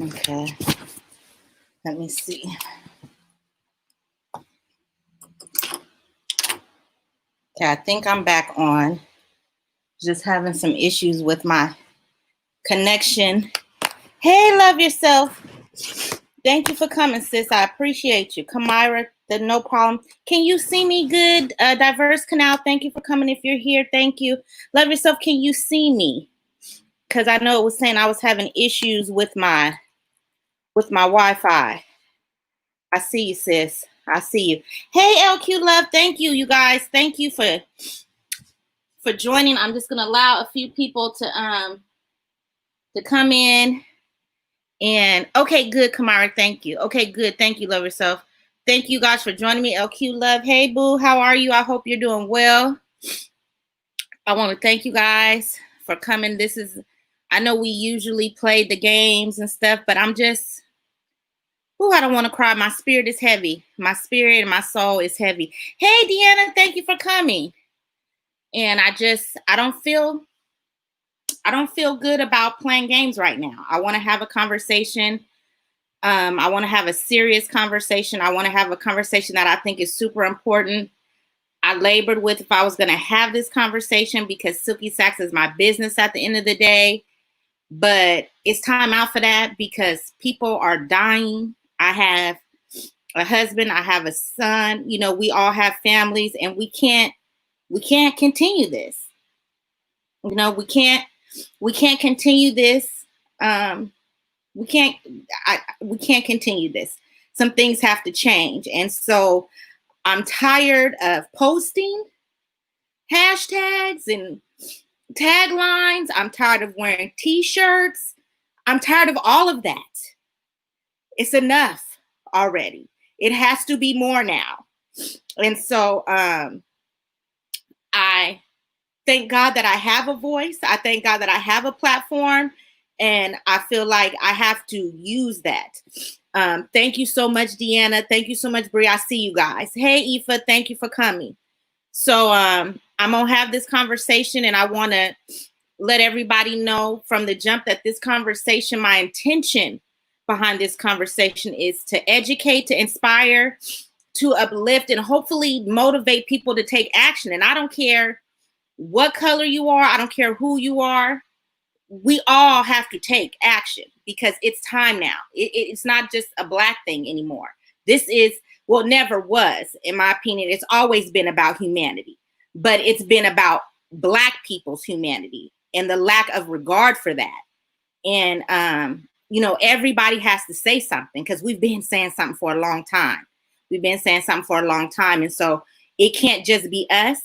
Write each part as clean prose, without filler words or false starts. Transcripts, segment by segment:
Okay. Let me see. Okay, I think I'm back on. Just having some issues with my connection. Hey, love yourself. Thank you for coming, sis. I appreciate you. Kamira, no problem. Can you see me good? Diverse Canal, thank you for coming. If you're here, thank you. Love yourself. Can you see me? Because I know it was saying I was having issues with my Wi-Fi. I see you, sis. I see you. Hey, LQ Love. Thank you, you guys. Thank you for joining. I'm just gonna allow a few people to come in. And okay, good, Kamara. Thank you. Okay, good. Thank you, love yourself. Thank you guys for joining me. LQ Love. Hey, boo. How are you? I hope you're doing well. I want to thank you guys for coming. I know we usually play the games and stuff, but I'm just, I don't want to cry. My spirit is heavy. My spirit and my soul is heavy. Hey, Deanna, thank you for coming. And I don't feel good about playing games right now. I want to have a conversation. I want to have a serious conversation. I want to have a conversation that I think is super important. I labored with if I was going to have this conversation because Silky Sacks is my business at the end of the day. But it's time out for that because people are dying. I have a husband. I have a son. You know, we all have families, and we can't continue this. You know, we can't continue this. We can't continue this. Some things have to change. And so I'm tired of posting hashtags and taglines. I'm tired of wearing t-shirts. I'm tired of all of that. It's enough already. It has to be more now. And so I thank God that I have a voice. I thank God that I have a platform. And I feel like I have to use that. Thank you so much, Deanna. Thank you so much, Brie. I see you guys. Hey, Aoife, thank you for coming. So I'm going to have this conversation, and I want to let everybody know from the jump that this conversation, my intention behind this conversation is to educate, to inspire, to uplift, and hopefully motivate people to take action. And I don't care what color you are. I don't care who you are. We all have to take action because it's time now. It's not just a Black thing anymore. This is, well, never was, in my opinion. It's always been about humanity, but it's been about Black people's humanity and the lack of regard for that. And, you know, everybody has to say something because we've been saying something for a long time. And so it can't just be us.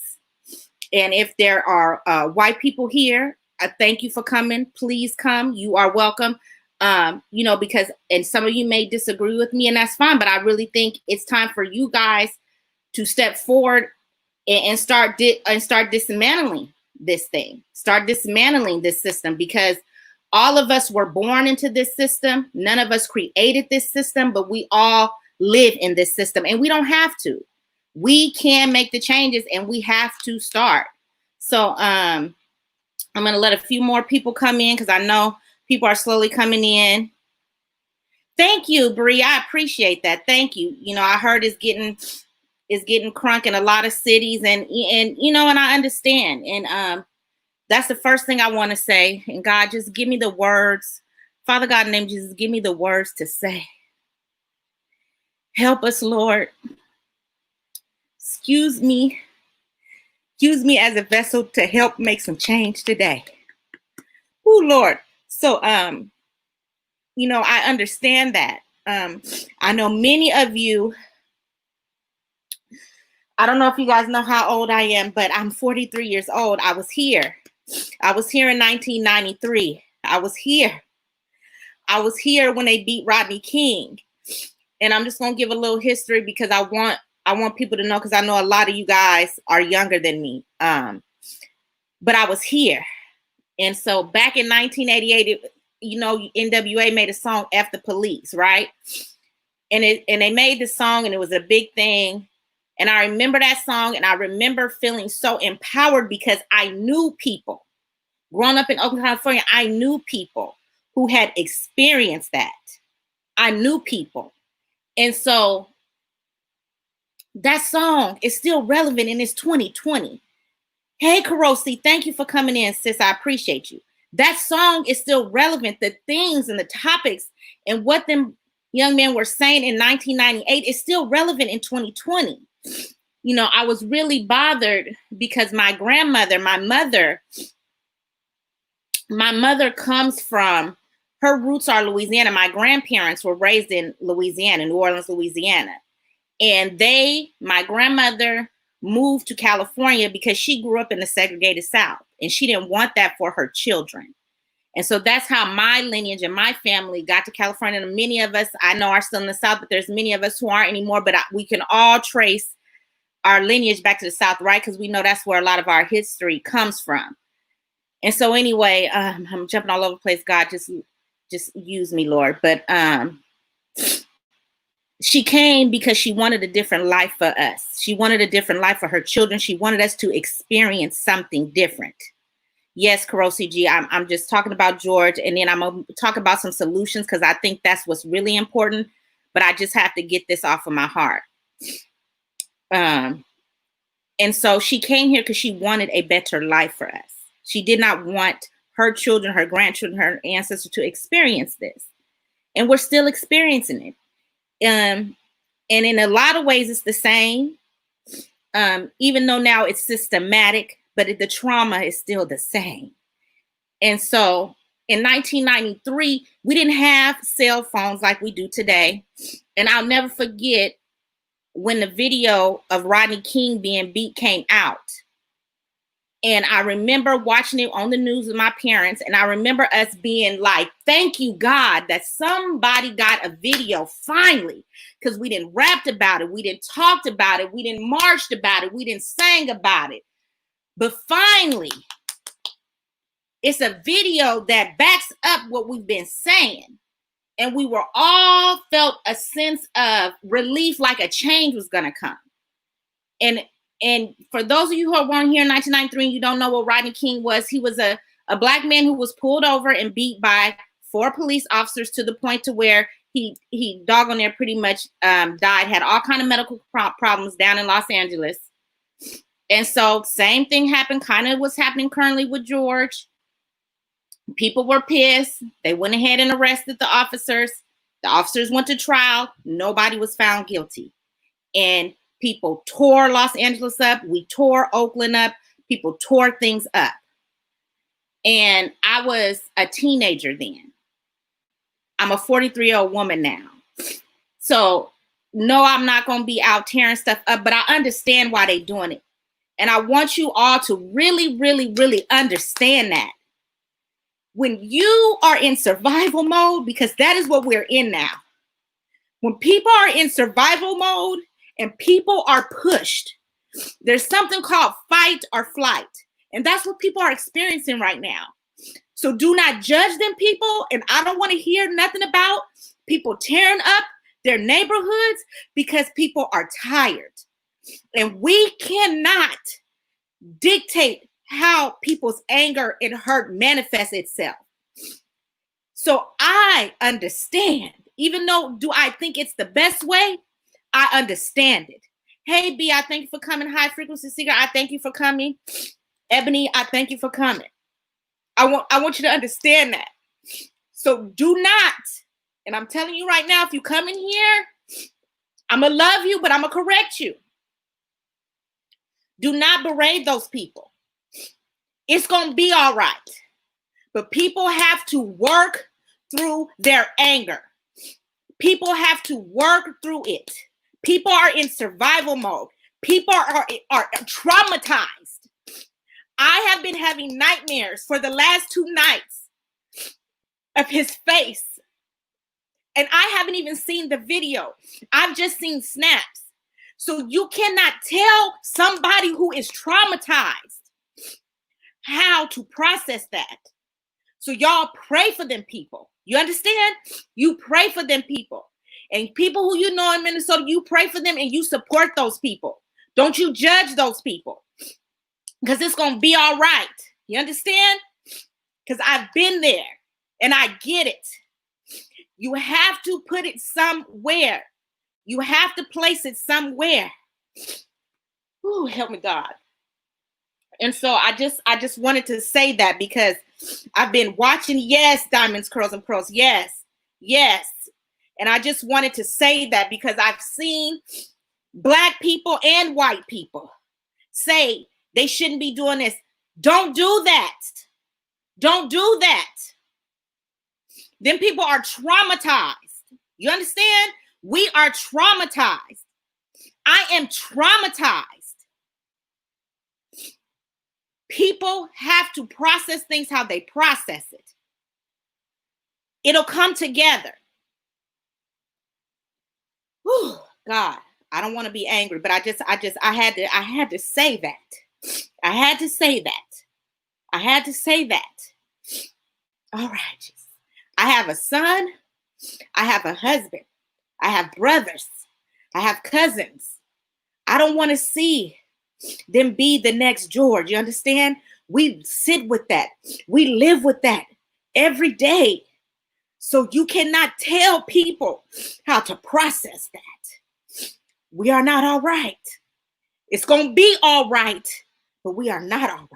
And if there are white people here, thank you for coming. Please come. You are welcome. You know, because, and some of you may disagree with me, and that's fine, but I really think it's time for you guys to step forward and start dismantling this thing. Start dismantling this system, because all of us were born into this system. None of us created this system, but we all live in this system, and we don't have to. We can make the changes, and we have to start. So, I'm going to let a few more people come in because I know people are slowly coming in. Thank you, Bree. I appreciate that. Thank you. You know, I heard it's getting crunk in a lot of cities, and you know, and I understand. And that's the first thing I want to say. And God, just give me the words. Father God, in the name of Jesus, give me the words to say. Help us, Lord. Excuse me. Use me as a vessel to help make some change today. Oh, Lord. So, you know, I understand that. I know many of you, I don't know if you guys know how old I am, but I'm 43 years old. I was here in 1993. I was here when they beat Rodney King. And I'm just going to give a little history because I want people to know, because I know a lot of you guys are younger than me. But I was here. And so back in 1988, you know, NWA made a song, F the Police, right? And they made the song, and it was a big thing. And I remember that song, and I remember feeling so empowered because I knew people. Growing up in Oakland, California, I knew people who had experienced that. I knew people. And so that song is still relevant and it's 2020. Hey, Karosi, thank you for coming in, sis. I appreciate you. That song is still relevant. The things and the topics and what them young men were saying in 1998 is still relevant in 2020. You know, I was really bothered because my grandmother, my mother comes from, her roots are Louisiana. My grandparents were raised in Louisiana, New Orleans, Louisiana. And my grandmother moved to California because she grew up in the segregated South and she didn't want that for her children. And so that's how my lineage and my family got to California. And many of us, I know, are still in the South, but there's many of us who aren't anymore, but we can all trace our lineage back to the South, right? Because we know that's where a lot of our history comes from. And so anyway, I'm jumping all over the place. God, just use me, Lord. But she came because she wanted a different life for us. She wanted a different life for her children. She wanted us to experience something different. Yes, Karosi G, I'm just talking about George, and then I'm going to talk about some solutions because I think that's what's really important, but I just have to get this off of my heart. And so she came here because she wanted a better life for us. She did not want her children, her grandchildren, her ancestors to experience this. And we're still experiencing it. And in a lot of ways, it's the same, even though now it's systematic, but the trauma is still the same. And so in 1993, we didn't have cell phones like we do today. And I'll never forget when the video of Rodney King being beat came out. And I remember watching it on the news with my parents. And I remember us being like, thank you, God, that somebody got a video finally, because we didn't rap about it. We didn't talk about it. We didn't march about it. We didn't sing about it. But finally, it's a video that backs up what we've been saying. And we were all felt a sense of relief, like a change was going to come. And for those of you who weren't here in 1993, and you don't know what Rodney King was, he was a Black man who was pulled over and beat by 4 police officers to the point to where he doggone near pretty much died, had all kind of medical problems down in Los Angeles. And so same thing happened, kind of what's happening currently with George. People were pissed. They went ahead and arrested the officers. The officers went to trial. Nobody was found guilty. And people tore Los Angeles up. We tore Oakland up. People tore things up. And I was a teenager then. I'm a 43-year-old woman now. So no, I'm not going to be out tearing stuff up, but I understand why they're doing it. And I want you all to really, really, really understand that. When you are in survival mode, because that is what we're in now. When people are in survival mode and people are pushed, there's something called fight or flight. And that's what people are experiencing right now. So do not judge them, people. And I don't want to hear nothing about people tearing up their neighborhoods because people are tired. And we cannot dictate how people's anger and hurt manifests itself. So I understand, even though do I think it's the best way, I understand it. Hey, B, I thank you for coming. High Frequency Seeker, I thank you for coming. Ebony, I thank you for coming. I want you to understand that. So do not, and I'm telling you right now, if you come in here, I'm going to love you, but I'm going to correct you. Do not berate those people. It's going to be all right. But people have to work through their anger. People have to work through it. People are in survival mode. People are traumatized. I have been having nightmares for the last 2 nights of his face. And I haven't even seen the video. I've just seen snaps. So you cannot tell somebody who is traumatized how to process that. So y'all pray for them people. You understand? You pray for them people. And people who you know in Minnesota, you pray for them and you support those people. Don't you judge those people. Because it's going to be all right. You understand? Because I've been there. And I get it. You have to put it somewhere. You have to place it somewhere. Ooh, help me, God. And so I just wanted to say that because I've been watching, yes, Diamonds, Curls, and Pearls. Yes, yes. And I just wanted to say that because I've seen Black people and white people say they shouldn't be doing this. Don't do that. Don't do that. Then people are traumatized. You understand? We are traumatized. I am traumatized. People have to process things how they process it. It'll come together. Whew, God, I don't want to be angry, but I had to say that. I had to say that. I had to say that. All right. I have a son. I have a husband. I have brothers. I have cousins. I don't want to see them be the next George. You understand? We sit with that. We live with that every day. So you cannot tell people how to process that. We are not all right. It's going to be all right, but we are not all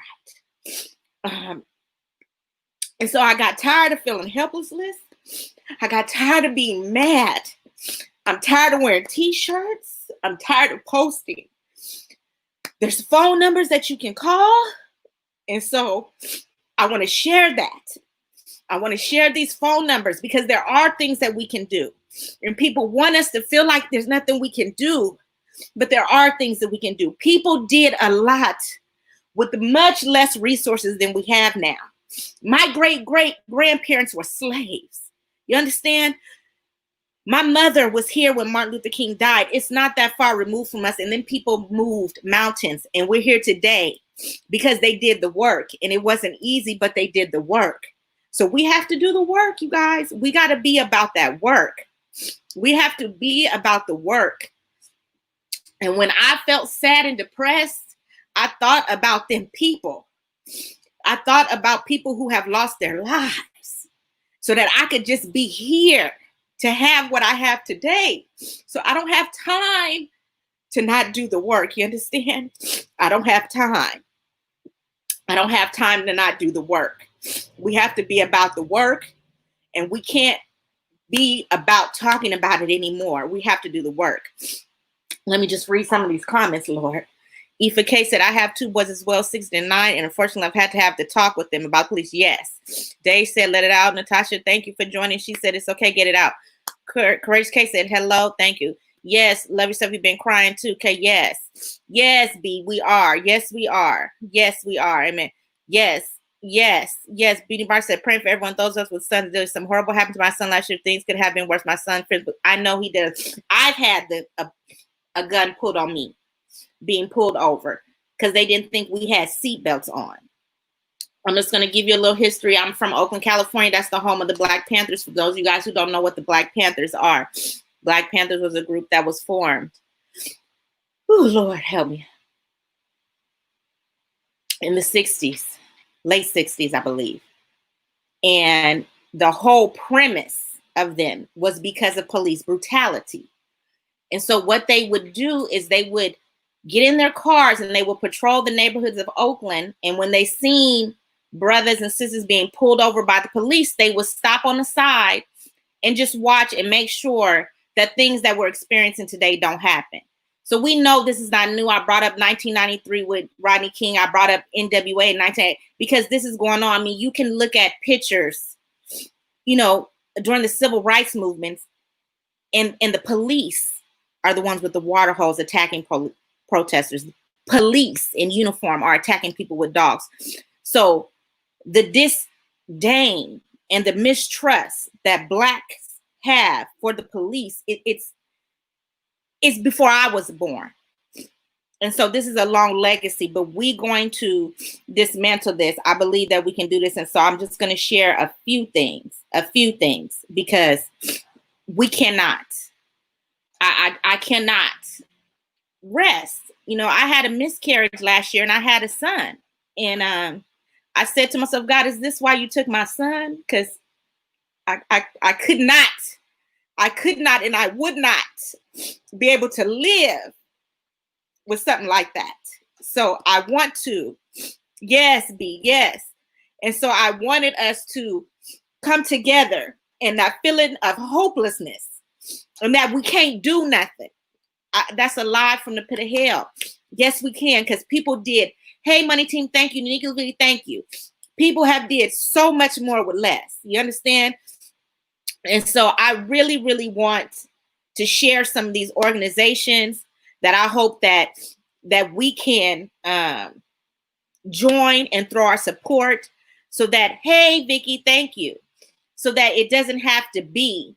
right. And so I got tired of feeling helplessness. I got tired of being mad. I'm tired of wearing t-shirts. I'm tired of posting. There's phone numbers that you can call. And so I want to share that. I want to share these phone numbers because there are things that we can do. And people want us to feel like there's nothing we can do. But there are things that we can do. People did a lot with much less resources than we have now. My great-great-grandparents were slaves. You understand? My mother was here when Martin Luther King died. It's not that far removed from us. And then people moved mountains. And we're here today because they did the work. And it wasn't easy, but they did the work. So we have to do the work, you guys. We got to be about that work. We have to be about the work. And when I felt sad and depressed, I thought about them people. I thought about people who have lost their lives so that I could just be here to have what I have today. So I don't have time to not do the work. You understand? I don't have time. I don't have time to not do the work. We have to be about the work, and we can't be about talking about it anymore. We have to do the work. Let me just read some of these comments, Lord. Aoife K said, I have two boys as well, 6 and 9, and unfortunately I've had to have the talk with them about police. Yes. Dave said, let it out. Natasha, thank you for joining. She said, it's okay, get it out. Courageous K said, hello, thank you. Yes, love yourself, you've been crying too. Okay, yes. Yes, B, we are. Yes, we are. Yes, we are. Amen. Yes. Yes, yes. Beauty Bar said, praying for everyone. Those of us with sons, there's some horrible happened to my son last year. Things could have been worse. My son, I know he did. I've had a gun pulled on me, being pulled over because they didn't think we had seatbelts on. I'm just going to give you a little history. I'm from Oakland, California. That's the home of the Black Panthers. For those of you guys who don't know what the Black Panthers are, Black Panthers was a group that was formed. Oh, Lord, help me. In the 60s, late 60s, I believe. And the whole premise of them was because of police brutality. And so what they would do is they would get in their cars and they would patrol the neighborhoods of Oakland. And when they seen brothers and sisters being pulled over by the police, they would stop on the side and just watch and make sure that things that we're experiencing today don't happen. So we know this is not new. I brought up 1993 with Rodney King. I brought up NWA in 1980 because this is going on. I mean, you can look at pictures, you know, during the civil rights movements, and the police are the ones with the water hose attacking protesters. Police in uniform are attacking people with dogs. So the disdain and the mistrust that Blacks have for the police, it's before I was born. And so this is a long legacy, but we're going to dismantle this. I believe that we can do this. And so I'm just going to share a few things, because we cannot, I cannot rest. You know, I had a miscarriage last year and I had a son. And I said to myself, God, is this why you took my son? Because I could not, and I would not be able to live with something like that. So I want to, yes, yes. And so I wanted us to come together in that feeling of hopelessness and that we can't do nothing. That's a lie from the pit of hell. Yes, we can, because people did. Hey, Money Team, thank you. Uniquely, thank you. People have did so much more with less. You understand? And so I really, really want to share some of these organizations that I hope that we can join and throw our support so that, hey, Vicky, thank you. So that it doesn't have to be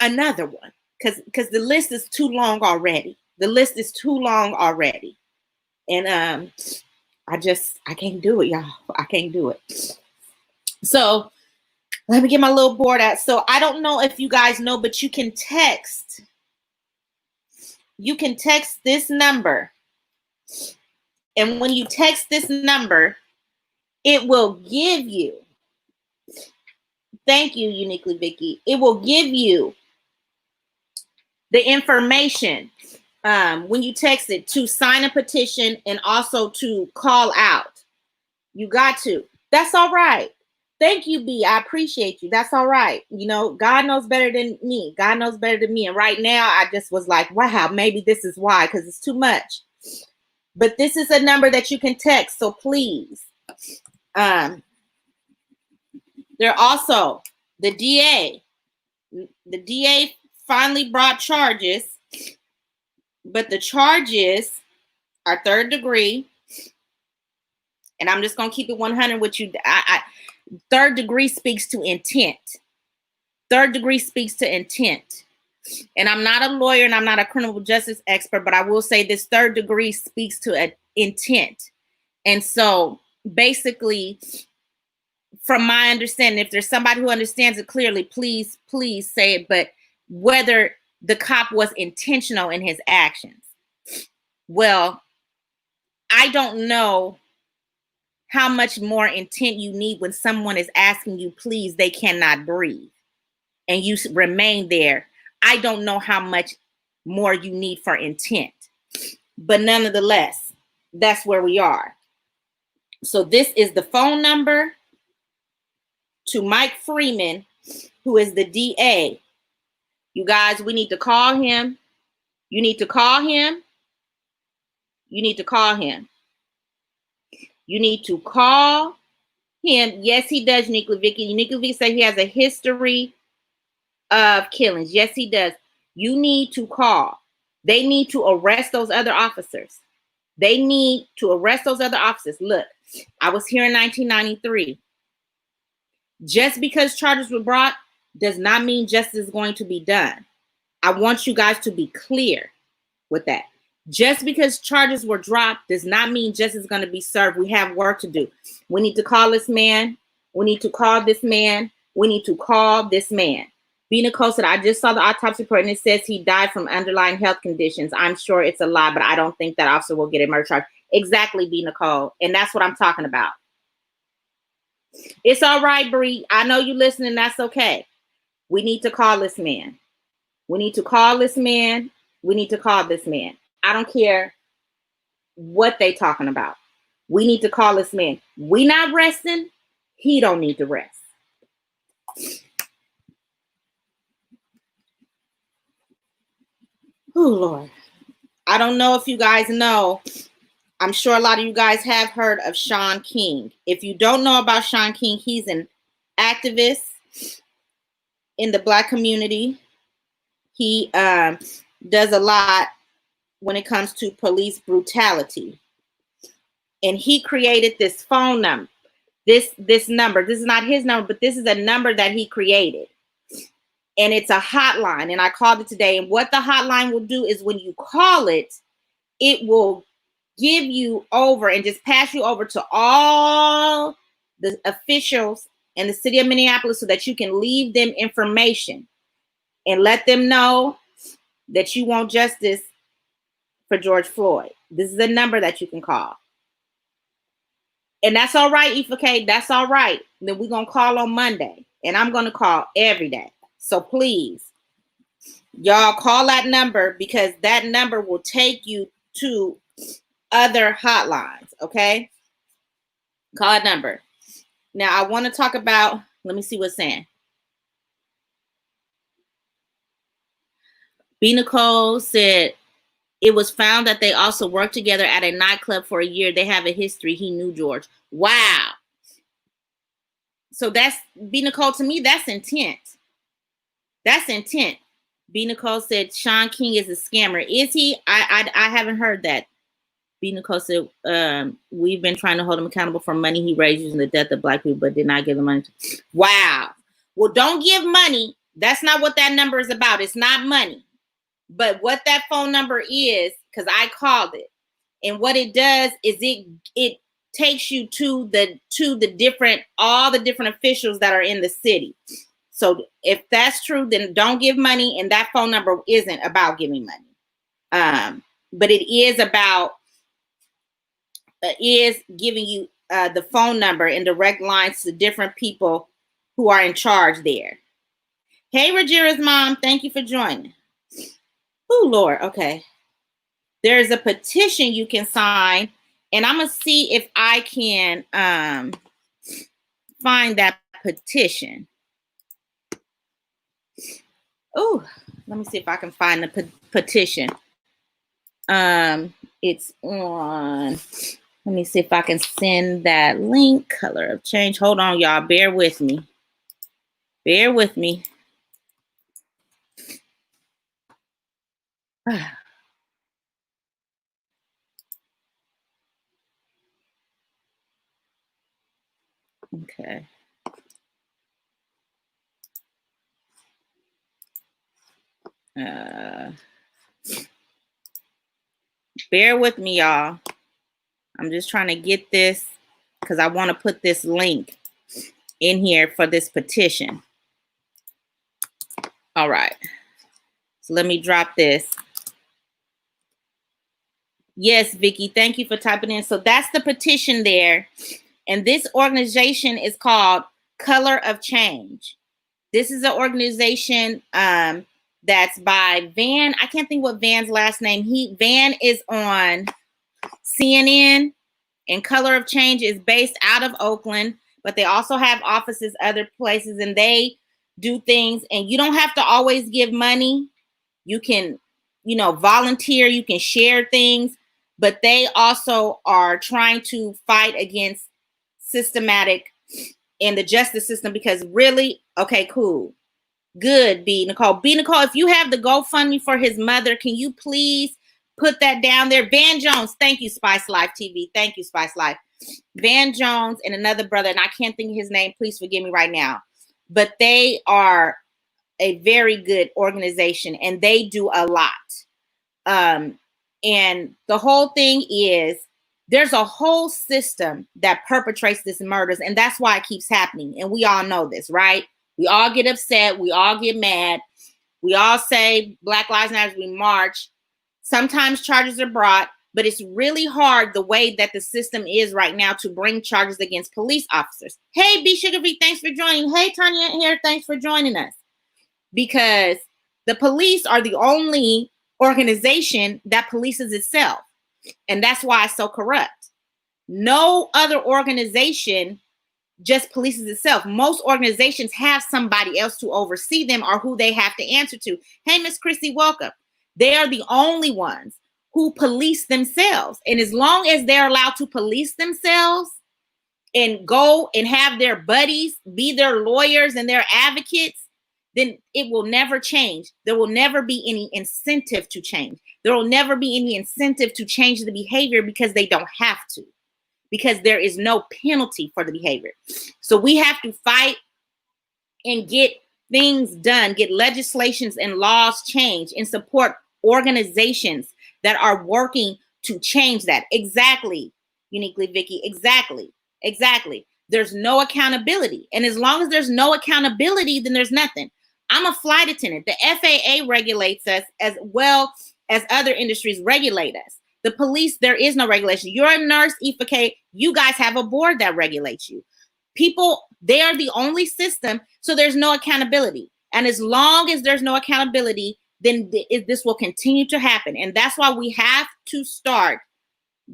another one. Because the list is too long already. The list is too long already. And I can't do it, y'all. I can't do it. So let me get my little board out. So I don't know if you guys know, but you can text. You can text this number. And when you text this number, it will give you, thank you, Uniquely Vicky. It will give you the information when you text it to sign a petition and also to call out. You got to. That's all right. Thank you, B. I appreciate you. That's all right. You know, God knows better than me. God knows better than me. And right now, I just was like, wow, maybe this is why, because it's too much. But this is a number that you can text. So please. There also the DA. The DA finally brought charges, but the charges are third degree. And I'm just going to keep it 100 with you. Third degree speaks to intent. Third degree speaks to intent. And I'm not a lawyer and I'm not a criminal justice expert, but I will say this third degree speaks to an intent. And so basically, from my understanding, if there's somebody who understands it clearly, please say it. But whether the cop was intentional in his actions. Well, I don't know how much more intent you need when someone is asking you, please, they cannot breathe, and you remain there. I don't know how much more you need for intent, but nonetheless, that's where we are. So this is the phone number to Mike Freeman, who is the DA. You guys, we need to call him. You need to call him. You need to call him. You need to call him. Yes, he does, Uniquely Vicky. Uniquely Vicky said he has a history of killings. Yes, he does. You need to call. They need to arrest those other officers. They need to arrest those other officers. Look, I was here in 1993. Just because charges were brought does not mean justice is going to be done. I want you guys to be clear with that. Just because charges were dropped does not mean justice is going to be served. We have work to do. We need to call this man. We need to call this man. We need to call this man. B. Nicole said, I just saw the autopsy report and it says he died from underlying health conditions. I'm sure it's a lie, but I don't think that officer will get a murder charge. Exactly, B. Nicole. And that's what I'm talking about. It's all right, Bree. I know you listening. That's okay. We need to call this man. We need to call this man. We need to call this man. I don't care what they talking about. We need to call this man. We not resting. He don't need to rest. Oh, Lord. I don't know if you guys know. I'm sure a lot of you guys have heard of Shaun King. If you don't know about Shaun King, he's an activist in the Black community. He does a lot when it comes to police brutality. And he created this phone number. This number. This is not his number, but this is a number that he created. And it's a hotline. And I called it today. And what the hotline will do is when you call it, it will give you over and just pass you over to all the officials in the city of Minneapolis so that you can leave them information and let them know that you want justice for George Floyd. This is a number that you can call. And that's all right, Ifa K. That's all right. Then we're going to call on Monday. and I'm going to call every day. So please, y'all call that number, because that number will take you to other hotlines, okay? Call that number. Now, I want to talk about, let me see what's saying. B. Nicole said, it was found that they also worked together at a nightclub for a year. They have a history. He knew George. Wow. So that's, B. Nicole, to me, that's intent. That's intent. B. Nicole said Sean King is a scammer. Is he? I haven't heard that. B. Nicole said, we've been trying to hold him accountable for money he raised using the death of Black people, but did not give the money. Wow. Well, don't give money. That's not what that number is about. It's not money. But what that phone number is, because I called it, and what it does is it takes you to the different, all the different officials that are in the city. So if that's true, then don't give money, and that phone number isn't about giving money. But it is about is giving you the phone number and direct lines to different people who are in charge there. Hey, Rajira's mom, thank you for joining. Oh, Lord, okay. There's a petition you can sign, and I'm going to see if I can find that petition. Oh, let me see if I can find the petition. It's on, let me see if I can send that link. Color of change. Hold on, y'all. Bear with me. Bear with me. Okay. Bear with me, y'all. I'm just trying to get this because I want to put this link in here for this petition. All right. So let me drop this. Yes, Vicky, thank you for typing in. So that's the petition there. And this organization is called Color of Change. This is an organization that's by Van. I can't think what Van's last name. Van is on CNN, and Color of Change is based out of Oakland, but they also have offices other places, and they do things. And you don't have to always give money. You can, volunteer. You can share things, but they also are trying to fight against systematic in the justice system, because really, okay, cool. Good, B. Nicole. B. Nicole, if you have the GoFundMe for his mother, can you please put that down there? Van Jones, thank you, Spice Life TV. Thank you, Spice Life. Van Jones and another brother, and I can't think of his name. Please forgive me right now. But they are a very good organization, and they do a lot. And the whole thing is, there's a whole system that perpetrates these murders, and that's why it keeps happening. And we all know this, right? We all get upset. We all get mad. We all say Black Lives Matter, we march. Sometimes charges are brought, but it's really hard the way that the system is right now to bring charges against police officers. Hey, B Sugar V, thanks for joining. Hey, Tanya here, thanks for joining us. Because the police are the only organization that polices itself. And that's why it's so corrupt. No other organization just polices itself. Most organizations have somebody else to oversee them or who they have to answer to. Hey, Miss Chrissy, welcome. They are the only ones who police themselves. And as long as they're allowed to police themselves and go and have their buddies be their lawyers and their advocates, then it will never change. There will never be any incentive to change. There will never be any incentive to change the behavior, because they don't have to, because there is no penalty for the behavior. So we have to fight and get things done, get legislations and laws changed, and support organizations that are working to change that. Exactly, Uniquely Vicky, exactly. There's no accountability. And as long as there's no accountability, then there's nothing. I'm a flight attendant. The FAA regulates us as well as other industries regulate us. The police, there is no regulation. You're a nurse, Ifake. You guys have a board that regulates you. People, they are the only system, so there's no accountability. And as long as there's no accountability, then this will continue to happen. And that's why we have to start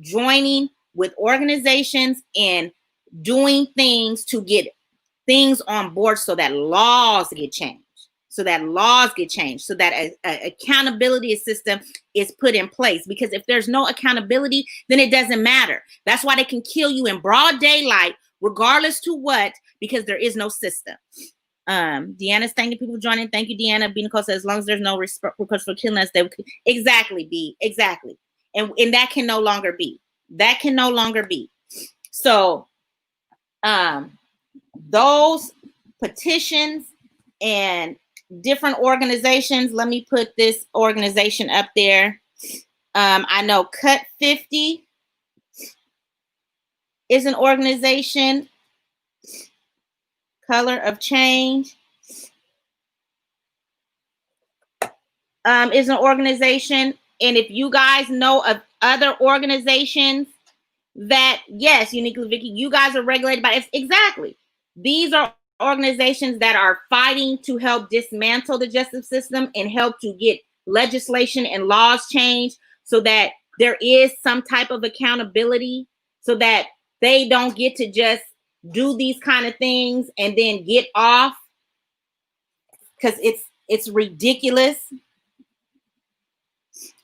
joining with organizations and doing things to get things on board so that laws get changed, so that accountability system is put in place. Because if there's no accountability, then it doesn't matter. That's why they can kill you in broad daylight, regardless to what, because there is no system. Deanna's thanking people for joining. Thank you, Deanna. Nicole says, as long as there's no request for killing us, they would. Exactly, B. Exactly. And that can no longer be. That can no longer be. So, those petitions and different organizations, let me put this organization up there. I know Cut 50 is an organization. Color of Change is an organization. And if you guys know of other organizations that, yes, Uniquely Vicky, you guys are regulated by, exactly. These are organizations that are fighting to help dismantle the justice system and help to get legislation and laws changed so that there is some type of accountability, so that they don't get to just do these kind of things and then get off, because it's ridiculous.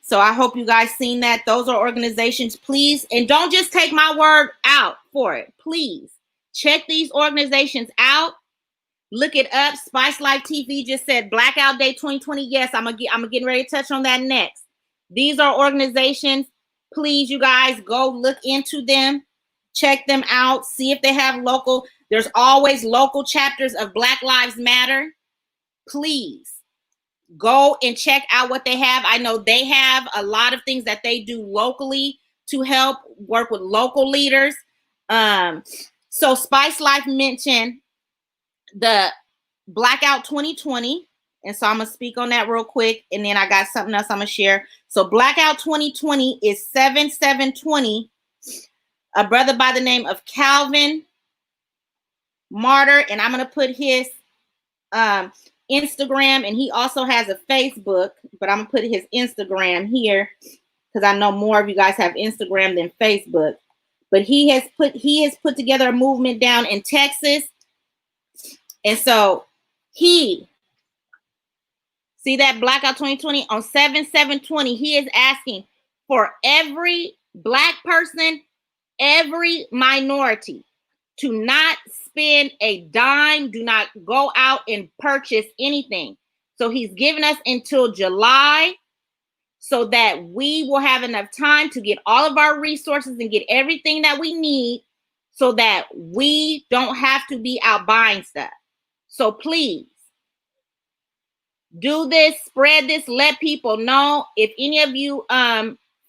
So I hope you guys seen that. Those are organizations. Please, and don't just take my word out for it. Please check these organizations out. Look it up. Spice Life TV just said Blackout Day 2020. Yes, I'm getting ready to touch on that next. These are organizations. Please, you guys, go look into them. Check them out. See if they have local. There's always local chapters of Black Lives Matter. Please go and check out what they have. I know they have a lot of things that they do locally to help work with local leaders. So Spice Life mentioned the Blackout 2020. And so I'm going to speak on that real quick. And then I got something else I'm going to share. So Blackout 2020 is 7/7/20. A brother by the name of Calvin Martyr, and I'm going to put his Instagram, and he also has a Facebook, but I'm going to put his Instagram here because I know more of you guys have Instagram than Facebook. But he has put together a movement down in Texas. And so see that Blackout 2020 on 7/7/20, he is asking for every Black person, every minority, to not spend a dime, do not go out and purchase anything. So he's given us until July so that we will have enough time to get all of our resources and get everything that we need so that we don't have to be out buying stuff. So please do this, spread this, let people know. If any of you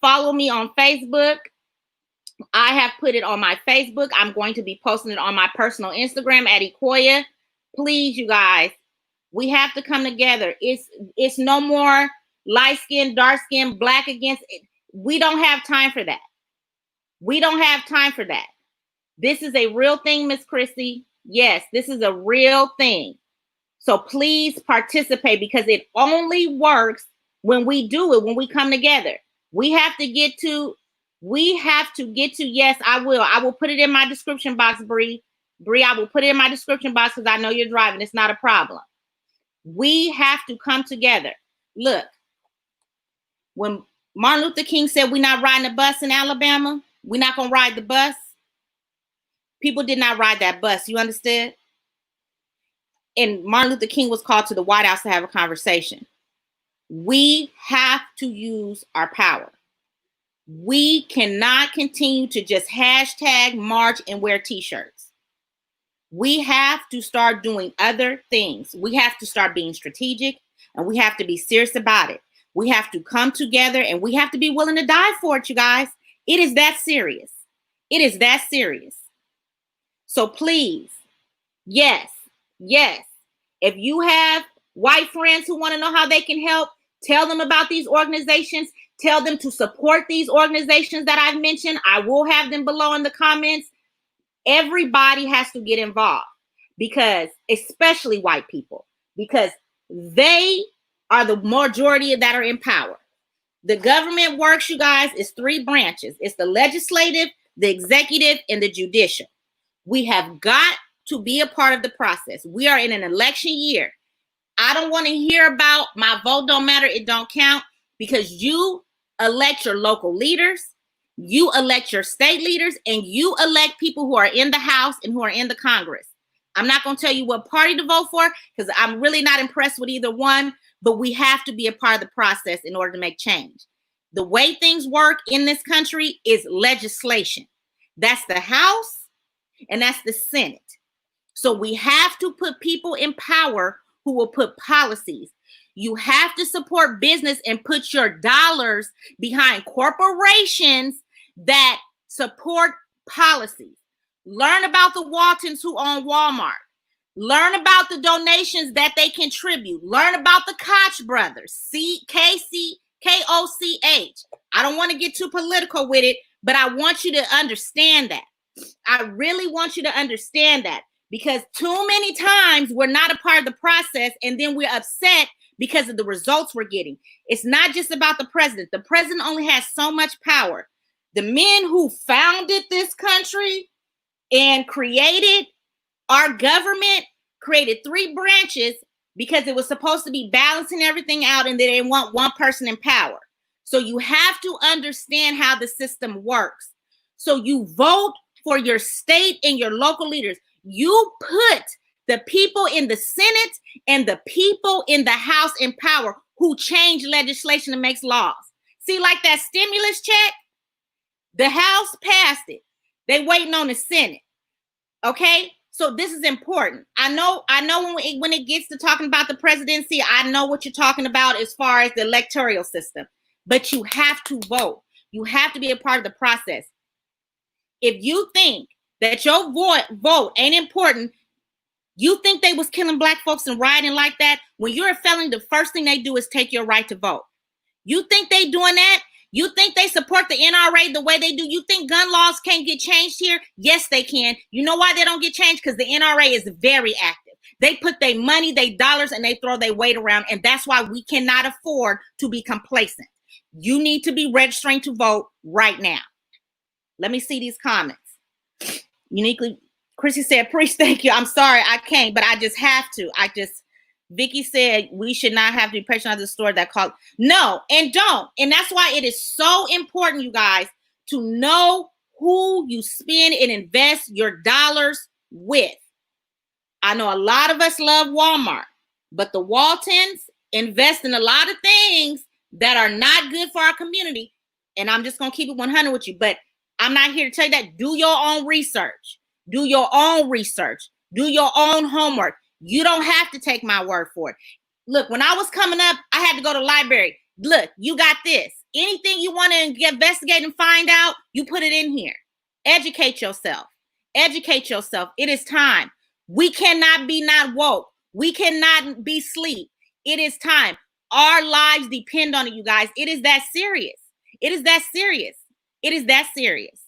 follow me on Facebook, I have put it on my Facebook. I'm going to be posting it on my personal Instagram at Ikoya. Please, you guys, we have to come together. It's no more light skin, dark skin, Black against it. We don't have time for that. We don't have time for that. This is a real thing, Miss Chrissy. Yes, this is a real thing. So please participate, because it only works when we do it, when we come together. We have to get to, yes, I will put it in my description box, Bree, I will put it in my description box because I know you're driving. It's not a problem. We have to come together. Look, when Martin Luther King said we're not riding the bus in Alabama, we're not going to ride the bus. People did not ride that bus. You understand? And Martin Luther King was called to the White House to have a conversation. We have to use our power. We cannot continue to just hashtag march and wear t-shirts. We have to start doing other things. We have to start being strategic, and we have to be serious about it. We have to come together, and we have to be willing to die for it, you guys. It is that serious. It is that serious. So please, yes. If you have white friends who want to know how they can help, tell them about these organizations. Tell them to support these organizations that I've mentioned. I will have them below in the comments. Everybody has to get involved, because especially white people, because they are the majority that are in power. The government works, you guys, is 3 branches. It's the legislative, the executive, and the judicial. We have got to be a part of the process. We are in an election year. I don't want to hear about my vote don't matter, it don't count, because you elect your local leaders, you elect your state leaders, and you elect people who are in the House and who are in the Congress. I'm not going to tell you what party to vote for, because I'm really not impressed with either one, but we have to be a part of the process in order to make change. The way things work in this country is legislation. That's the House and that's the Senate. So we have to put people in power who will put policies. You have to support business and put your dollars behind corporations that support policies. Learn about the Waltons who own Walmart. Learn about the donations that they contribute. Learn about the Koch brothers, Koch. I don't want to get too political with it, but I want you to understand that. I really want you to understand that, because too many times we're not a part of the process, and then we're upset because of the results we're getting. It's not just about the president. The president only has so much power. The men who founded this country and created our government created 3 branches because it was supposed to be balancing everything out, and they didn't want one person in power. So you have to understand how the system works. So you vote for your state and your local leaders. You put the people in the Senate and the people in the House in power who change legislation and makes laws. See, like that stimulus check, the House passed it. They waiting on the Senate. Okay, so this is important. I know when it gets to talking about the presidency, I know what you're talking about as far as the electoral system, but you have to vote. You have to be a part of the process. If you think that your vote ain't important, you think they was killing black folks and rioting like that? When you're a felon, the first thing they do is take your right to vote. You think they doing that? You think they support the NRA the way they do? You think gun laws can't get changed here? Yes, they can. You know why they don't get changed? Because the NRA is very active. They put their money, their dollars, and they throw their weight around. And that's why we cannot afford to be complacent. You need to be registering to vote right now. Let me see these comments. Uniquely, Chrissy said, "Preach, thank you. I'm sorry, I can't, but I just have to. Vicky said we should not have to be patronized the store that called. No, and don't. And that's why it is so important, you guys, to know who you spend and invest your dollars with. I know a lot of us love Walmart, but the Waltons invest in a lot of things that are not good for our community. And I'm just going to keep it 100 with you, but I'm not here to tell you that. Do your own research. Do your own research. Do your own homework. You don't have to take my word for it. Look, when I was coming up, I had to go to the library. Look, you got this. Anything you want to investigate and find out, you put it in here. Educate yourself. Educate yourself. It is time. We cannot be not woke. We cannot be asleep. It is time. Our lives depend on it, you guys. It is that serious. It is that serious. It is that serious.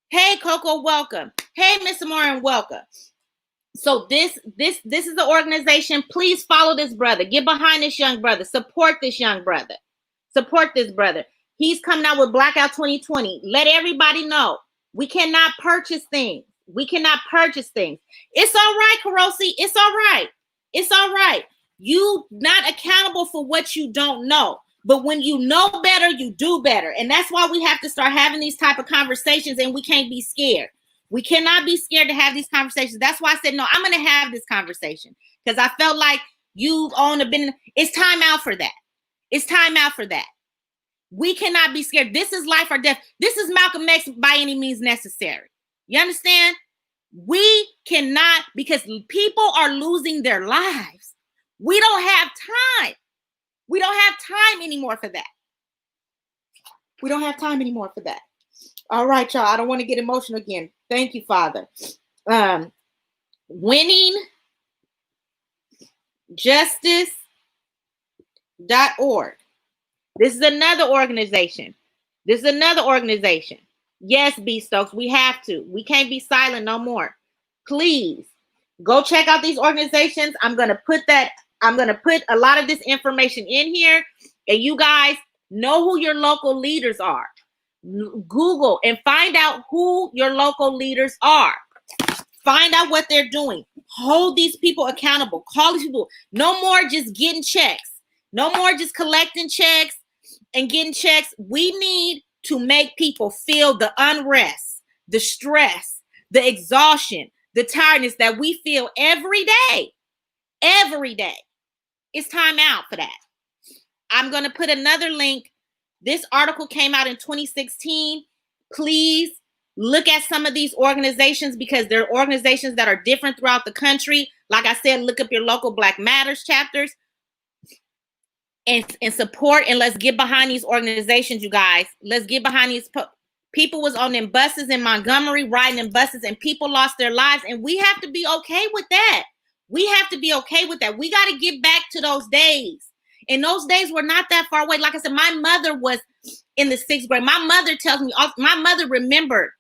Hey, Coco, welcome. Hey, Miss Moran, welcome. So this is the organization. Please follow this brother. Get behind this young brother. Support this young brother. Support this brother. He's coming out with Blackout 2020. Let everybody know. We cannot purchase things. We cannot purchase things. It's all right, Karosi. It's all right. It's all right. You not accountable for what you don't know. But when you know better, you do better. And that's why we have to start having these type of conversations, and we can't be scared. We cannot be scared to have these conversations. That's why I said, no, I'm going to have this conversation, because I felt like you own a been. It's time out for that. It's time out for that. We cannot be scared. This is life or death. This is Malcolm X by any means necessary. You understand? We cannot, because people are losing their lives. We don't have time. We don't have time anymore for that. We don't have time anymore for that. All right, y'all. I don't want to get emotional again. Thank you, Father. winningjustice.org. This is another organization. This is another organization. Yes, B Stokes, we have to. We can't be silent no more. Please go check out these organizations. I'm going to put a lot of this information in here, and you guys know who your local leaders are. Google and find out who your local leaders are. Find out what they're doing. Hold these people accountable. Call these people. No more just getting checks. No more just collecting checks and getting checks. We need to make people feel the unrest, the stress, the exhaustion, the tiredness that we feel every day. Every day. It's time out for that. I'm going to put another link. This article came out in 2016. Please look at some of these organizations, because they're organizations that are different throughout the country. Like I said, look up your local Black Matters chapters and support, and let's get behind these organizations, you guys. Let's get behind these people. Was on them buses in Montgomery, riding in buses, and people lost their lives, and we have to be okay with that. We have to be okay with that. We got to get back to those days. And those days were not that far away. Like I said, my mother was in the 6th grade. My mother tells me, my mother remembered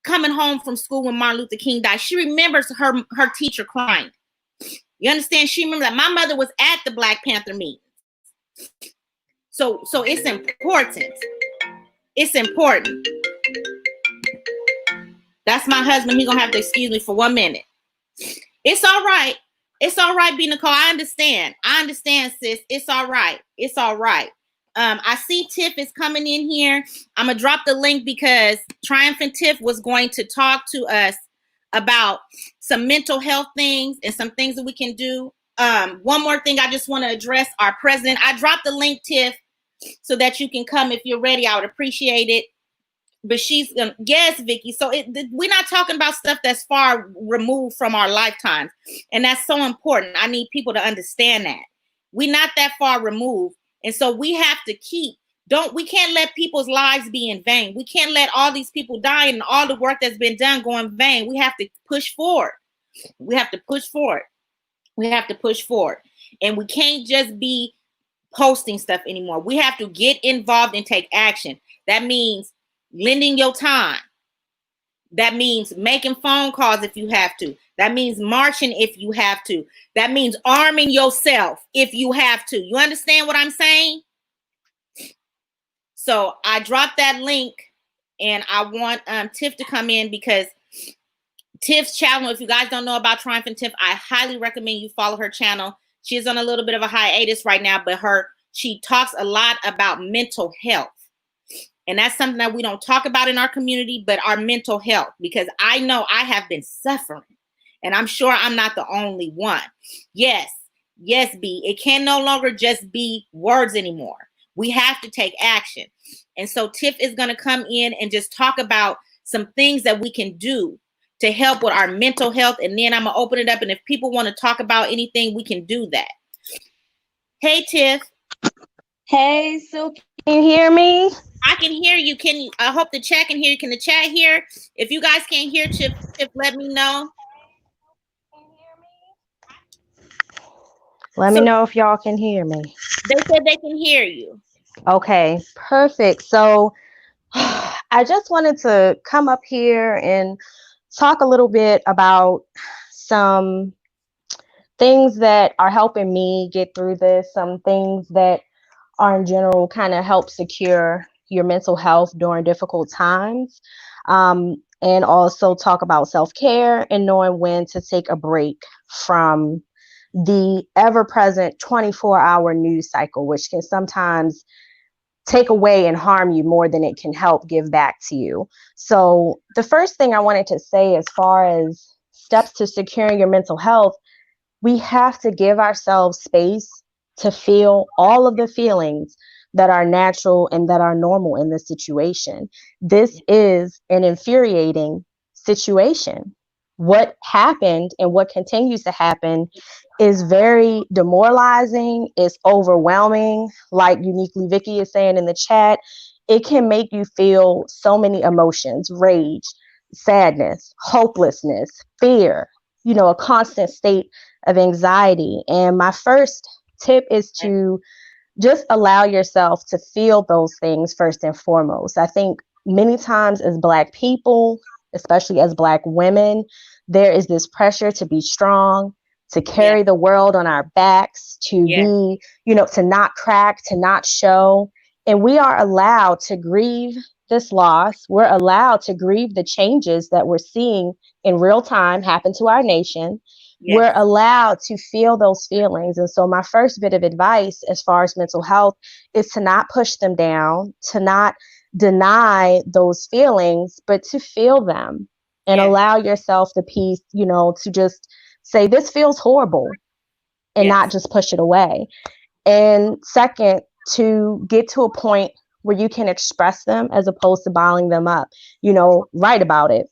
coming home from school when Martin Luther King died. She remembers her teacher crying. You understand? She remembers that. My mother was at the Black Panther meetings. So it's important. It's important. That's my husband. He's going to have to excuse me for 1 minute. It's all right. It's all right, B. Nicole. I understand. I understand, sis. It's all right. It's all right. I see Tiff is coming in here. I'm going to drop the link because Triumphant Tiff was going to talk to us about some mental health things and some things that we can do. One more thing I just want to address, our president. I dropped the link, Tiff, so that you can come if you're ready. I would appreciate it. But she's yes, Vicky. So we're not talking about stuff that's far removed from our lifetimes, and that's so important. I need people to understand that we're not that far removed, and so we have to we can't let people's lives be in vain. We can't let all these people die and all the work that's been done go in vain. We have to push forward. We have to push forward. We have to push forward, and we can't just be posting stuff anymore. We have to get involved and take action. That means lending your time. That means making phone calls if you have to. That means marching if you have to. That means arming yourself if you have to. You understand what I'm saying? So I dropped that link, and I want Tiff to come in, because Tiff's channel, if you guys don't know about Triumphant Tiff, I highly recommend you follow her channel. She is on a little bit of a hiatus right now, but she talks a lot about mental health. And that's something that we don't talk about in our community, but our mental health, because I know I have been suffering, and I'm sure I'm not the only one. Yes, B, it can no longer just be words anymore. We have to take action. And so Tiff is going to come in and just talk about some things that we can do to help with our mental health. And then I'm going to open it up. And if people want to talk about anything, we can do that. Hey, Tiff. Hey, Sue, can you hear me? I can hear you. I hope the chat can hear you. Can the chat hear? If you guys can't hear Tiff, let me know. Let me know if y'all can hear me. They said they can hear you. Okay, perfect. So I just wanted to come up here and talk a little bit about some things that are helping me get through this, some things that are in general kind of help secure your mental health during difficult times, and also talk about self-care and knowing when to take a break from the ever-present 24-hour news cycle, which can sometimes take away and harm you more than it can help give back to you. So the first thing I wanted to say, as far as steps to securing your mental health, we have to give ourselves space to feel all of the feelings that are natural and that are normal in this situation. This is an infuriating situation. What happened and what continues to happen is very demoralizing. It's overwhelming. Like Uniquely Vicky is saying in the chat, it can make you feel so many emotions: rage, sadness, hopelessness, fear, a constant state of anxiety. And my first tip is to just allow yourself to feel those things first and foremost. I think many times as Black people, especially as Black women, there is this pressure to be strong, to Yes. carry the world on our backs, to Yes. be, to not crack, to not show. And we are allowed to grieve this loss. We're allowed to grieve the changes that we're seeing in real time happen to our nation. We're Yes. allowed to feel those feelings. And so, my first bit of advice as far as mental health is to not push them down, to not deny those feelings, but to feel them and Yes. allow yourself the peace, to just say, this feels horrible, and not Yes. just push it away. And second, to get to a point where you can express them as opposed to bottling them up, write about it,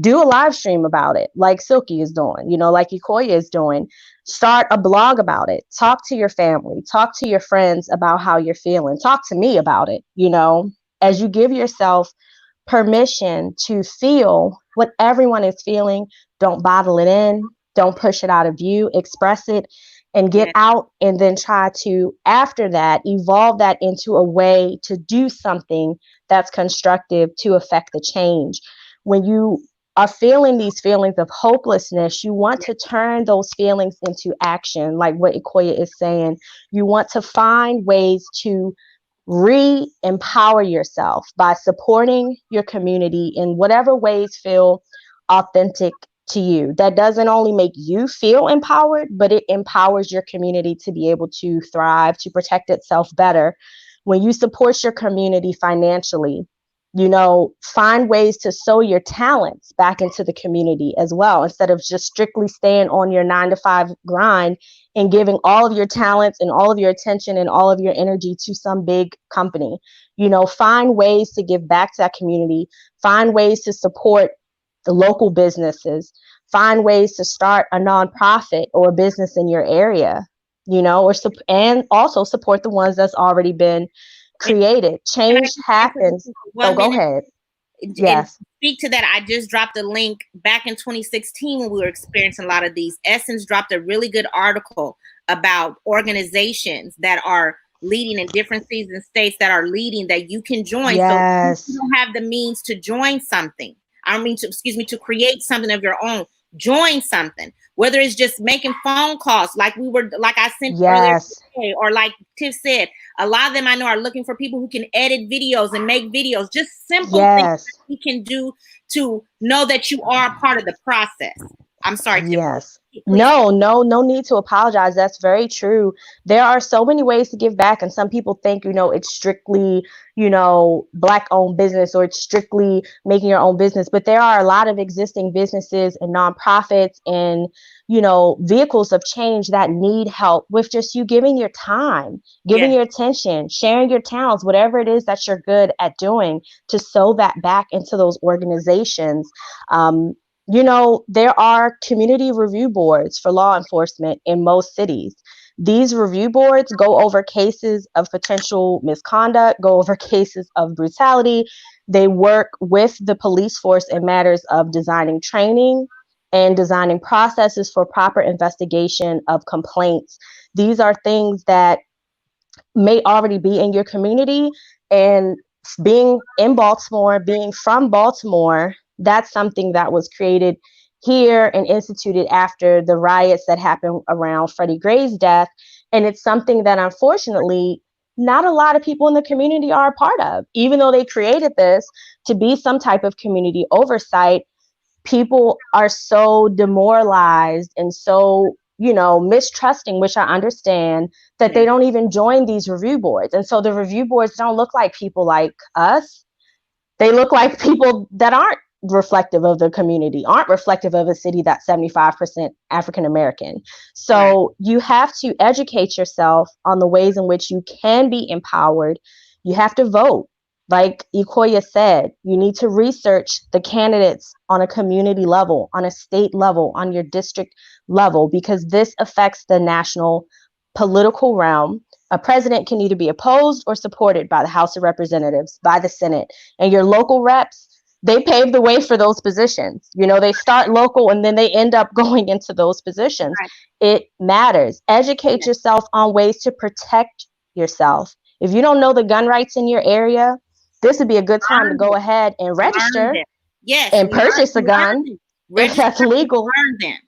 do a live stream about it, like Silky is doing, like Ikoya is doing. Start a blog about it. Talk to your family. Talk to your friends about how you're feeling. Talk to me about it, as you give yourself permission to feel what everyone is feeling. Don't bottle it in. Don't push it out of you. Express it and get Yes. out, and then try to, after that, evolve that into a way to do something that's constructive to affect the change. When you are feeling these feelings of hopelessness, you want to turn those feelings into action, like what Ikoya is saying. You want to find ways to re-empower yourself by supporting your community in whatever ways feel authentic to you. That doesn't only make you feel empowered, but it empowers your community to be able to thrive, to protect itself better. When you support your community financially, find ways to sow your talents back into the community as well, instead of just strictly staying on your 9 to 5 grind and giving all of your talents and all of your attention and all of your energy to some big company. Find ways to give back to that community, find ways to support the local businesses, find ways to start a nonprofit or a business in your area, and also support the ones that's already been And created. can I Change just interrupt happens. you for Oh, one go minute? ahead. And Yes. speak to that. I just dropped a link back in 2016 when we were experiencing a lot of these. Essence dropped a really good article about organizations that are leading in different cities and states that are leading that you can join. So if you Yes. don't have the means to join something, I don't mean to, excuse me, to create something of your own, join something. Whether it's just making phone calls, like I sent earlier Yes. today, or like Tiff said, a lot of them I know are looking for people who can edit videos and make videos, just simple things Yes. you can do to know that you are part of the process. I'm sorry, Tiff. Yes. Please. No need to apologize. That's very true. There are so many ways to give back, and some people think, it's strictly, Black owned business, or it's strictly making your own business. But there are a lot of existing businesses and nonprofits and, vehicles of change that need help with just you giving your time, giving Yes. your attention, sharing your talents, whatever it is that you're good at doing, to sow that back into those organizations. There are community review boards for law enforcement in most cities. These review boards go over cases of potential misconduct, go over cases of brutality. They work with the police force in matters of designing training and designing processes for proper investigation of complaints. These are things that may already be in your community. And being in Baltimore, being from Baltimore, that's something that was created here and instituted after the riots that happened around Freddie Gray's death. And it's something that, unfortunately, not a lot of people in the community are a part of. Even though they created this to be some type of community oversight, people are so demoralized and so, mistrusting, which I understand, that they Yes. don't even join these review boards. And so the review boards don't look like people like us. They look like people that aren't reflective of the community, aren't reflective of a city that's 75% African American. Right. So you have to educate yourself on the ways in which you can be empowered. You have to vote. Like Ikoya said, you need to research the candidates on a community level, on a state level, on your district level, because this affects the national political realm. A president can either be opposed or supported by the House of Representatives, by the Senate, and your local reps, they pave the way for those positions. They start local and then they end up going into those positions. Right. It matters. Educate Yes. yourself on ways to protect yourself. If you don't know the gun rights in your area, this would be a good time to Learn go them. ahead and Learn register them. Yes, and purchase a learn gun them. if Register that's and legal. learn them.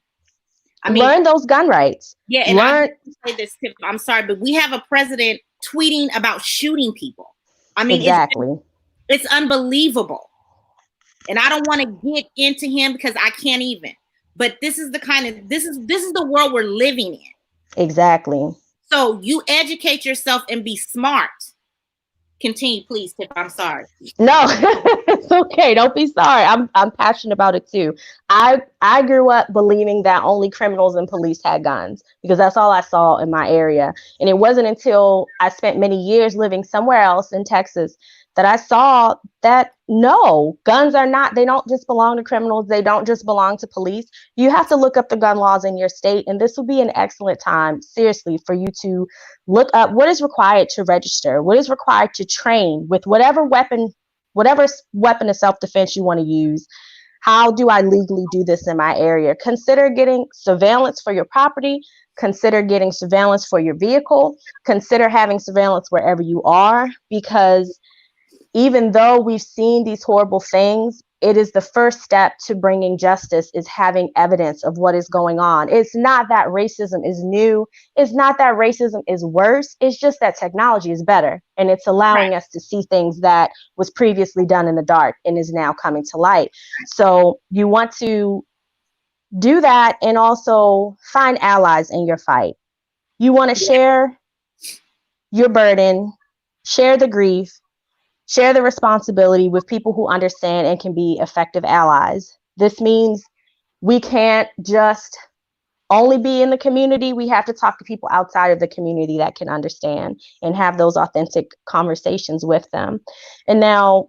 I mean, Learn those gun rights. yeah, and I Learn. didn't say this, Tiff, I'm sorry, but we have a president tweeting about shooting people. I mean, Exactly. it's unbelievable. And I don't want to get into him because I can't even. But this is the world we're living in. Exactly. So you educate yourself and be smart. Continue, please, Tiff. I'm sorry. No, it's okay. Don't be sorry. I'm passionate about it too. I grew up believing that only criminals and police had guns because that's all I saw in my area. And it wasn't until I spent many years living somewhere else in Texas that I saw that no, guns are not, they don't just belong to criminals. They don't just belong to police. You have to look up the gun laws in your state. And this would be an excellent time, seriously, for you to look up what is required to register, what is required to train with whatever weapon of self-defense you want to use. How do I legally do this in my area? Consider getting surveillance for your property. Consider getting surveillance for your vehicle. Consider having surveillance wherever you are, because even though we've seen these horrible things, it is the first step to bringing justice is having evidence of what is going on. It's not that racism is new. It's not that racism is worse. It's just that technology is better. And it's allowing us to see things that was previously done in the dark and is now coming to light. So you want to do that and also find allies in your fight. You want to share your burden, share the grief, share the responsibility with people who understand and can be effective allies. This means we can't just only be in the community. We have to talk to people outside of the community that can understand and have those authentic conversations with them. And now,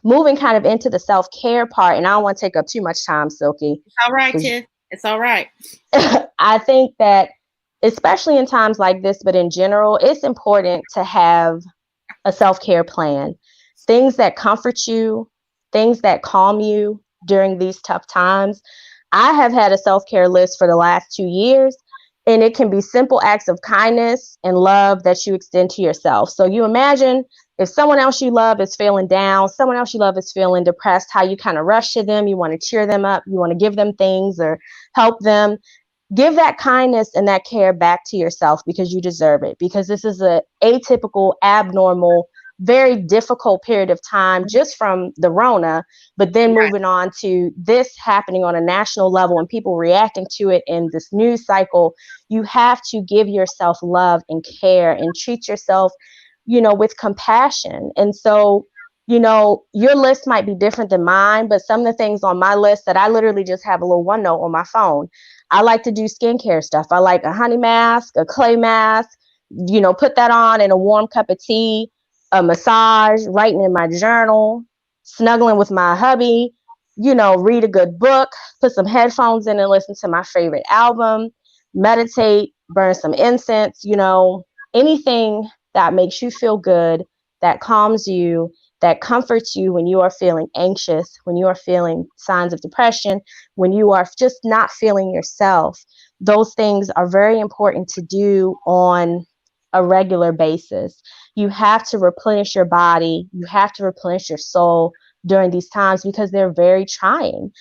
moving kind of into the self-care part, and I don't want to take up too much time, Silky. It's all right, Tiff. It's all right. I think that, especially in times like this, but in general, it's important to have a self-care plan, things that comfort you, things that calm you during these tough times. I have had a self-care list for the last 2 years, and it can be simple acts of kindness and love that you extend to yourself. So you imagine if someone else you love is feeling down, someone else you love is feeling depressed, how you kind of rush to them, you want to cheer them up, you want to give them things or help them. Give that kindness and that care back to yourself because you deserve it, because this is a atypical, abnormal, very difficult period of time just from the Rona, but then moving on to this happening on a national level and people reacting to it in this news cycle. You have to give yourself love and care and treat yourself, with compassion. And so, your list might be different than mine, but some of the things on my list that I literally just have a little OneNote on my phone. I like to do skincare stuff. I like a honey mask, a clay mask, put that on in a warm cup of tea, a massage, writing in my journal, snuggling with my hubby, read a good book, put some headphones in and listen to my favorite album, meditate, burn some incense, anything that makes you feel good, that calms you, that comforts you when you are feeling anxious, when you are feeling signs of depression, when you are just not feeling yourself. Those things are very important to do on a regular basis. You have to replenish your body. You have to replenish your soul during these times because they're very trying.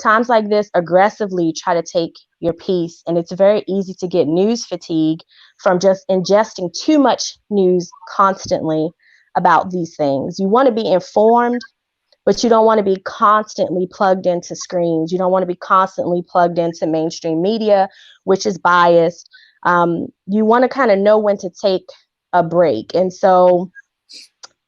Times like this aggressively try to take your peace, and it's very easy to get news fatigue from just ingesting too much news constantly about these things. You want to be informed, but you don't want to be constantly plugged into screens. You don't want to be constantly plugged into mainstream media, which is biased. You want to kind of know when to take a break. And so,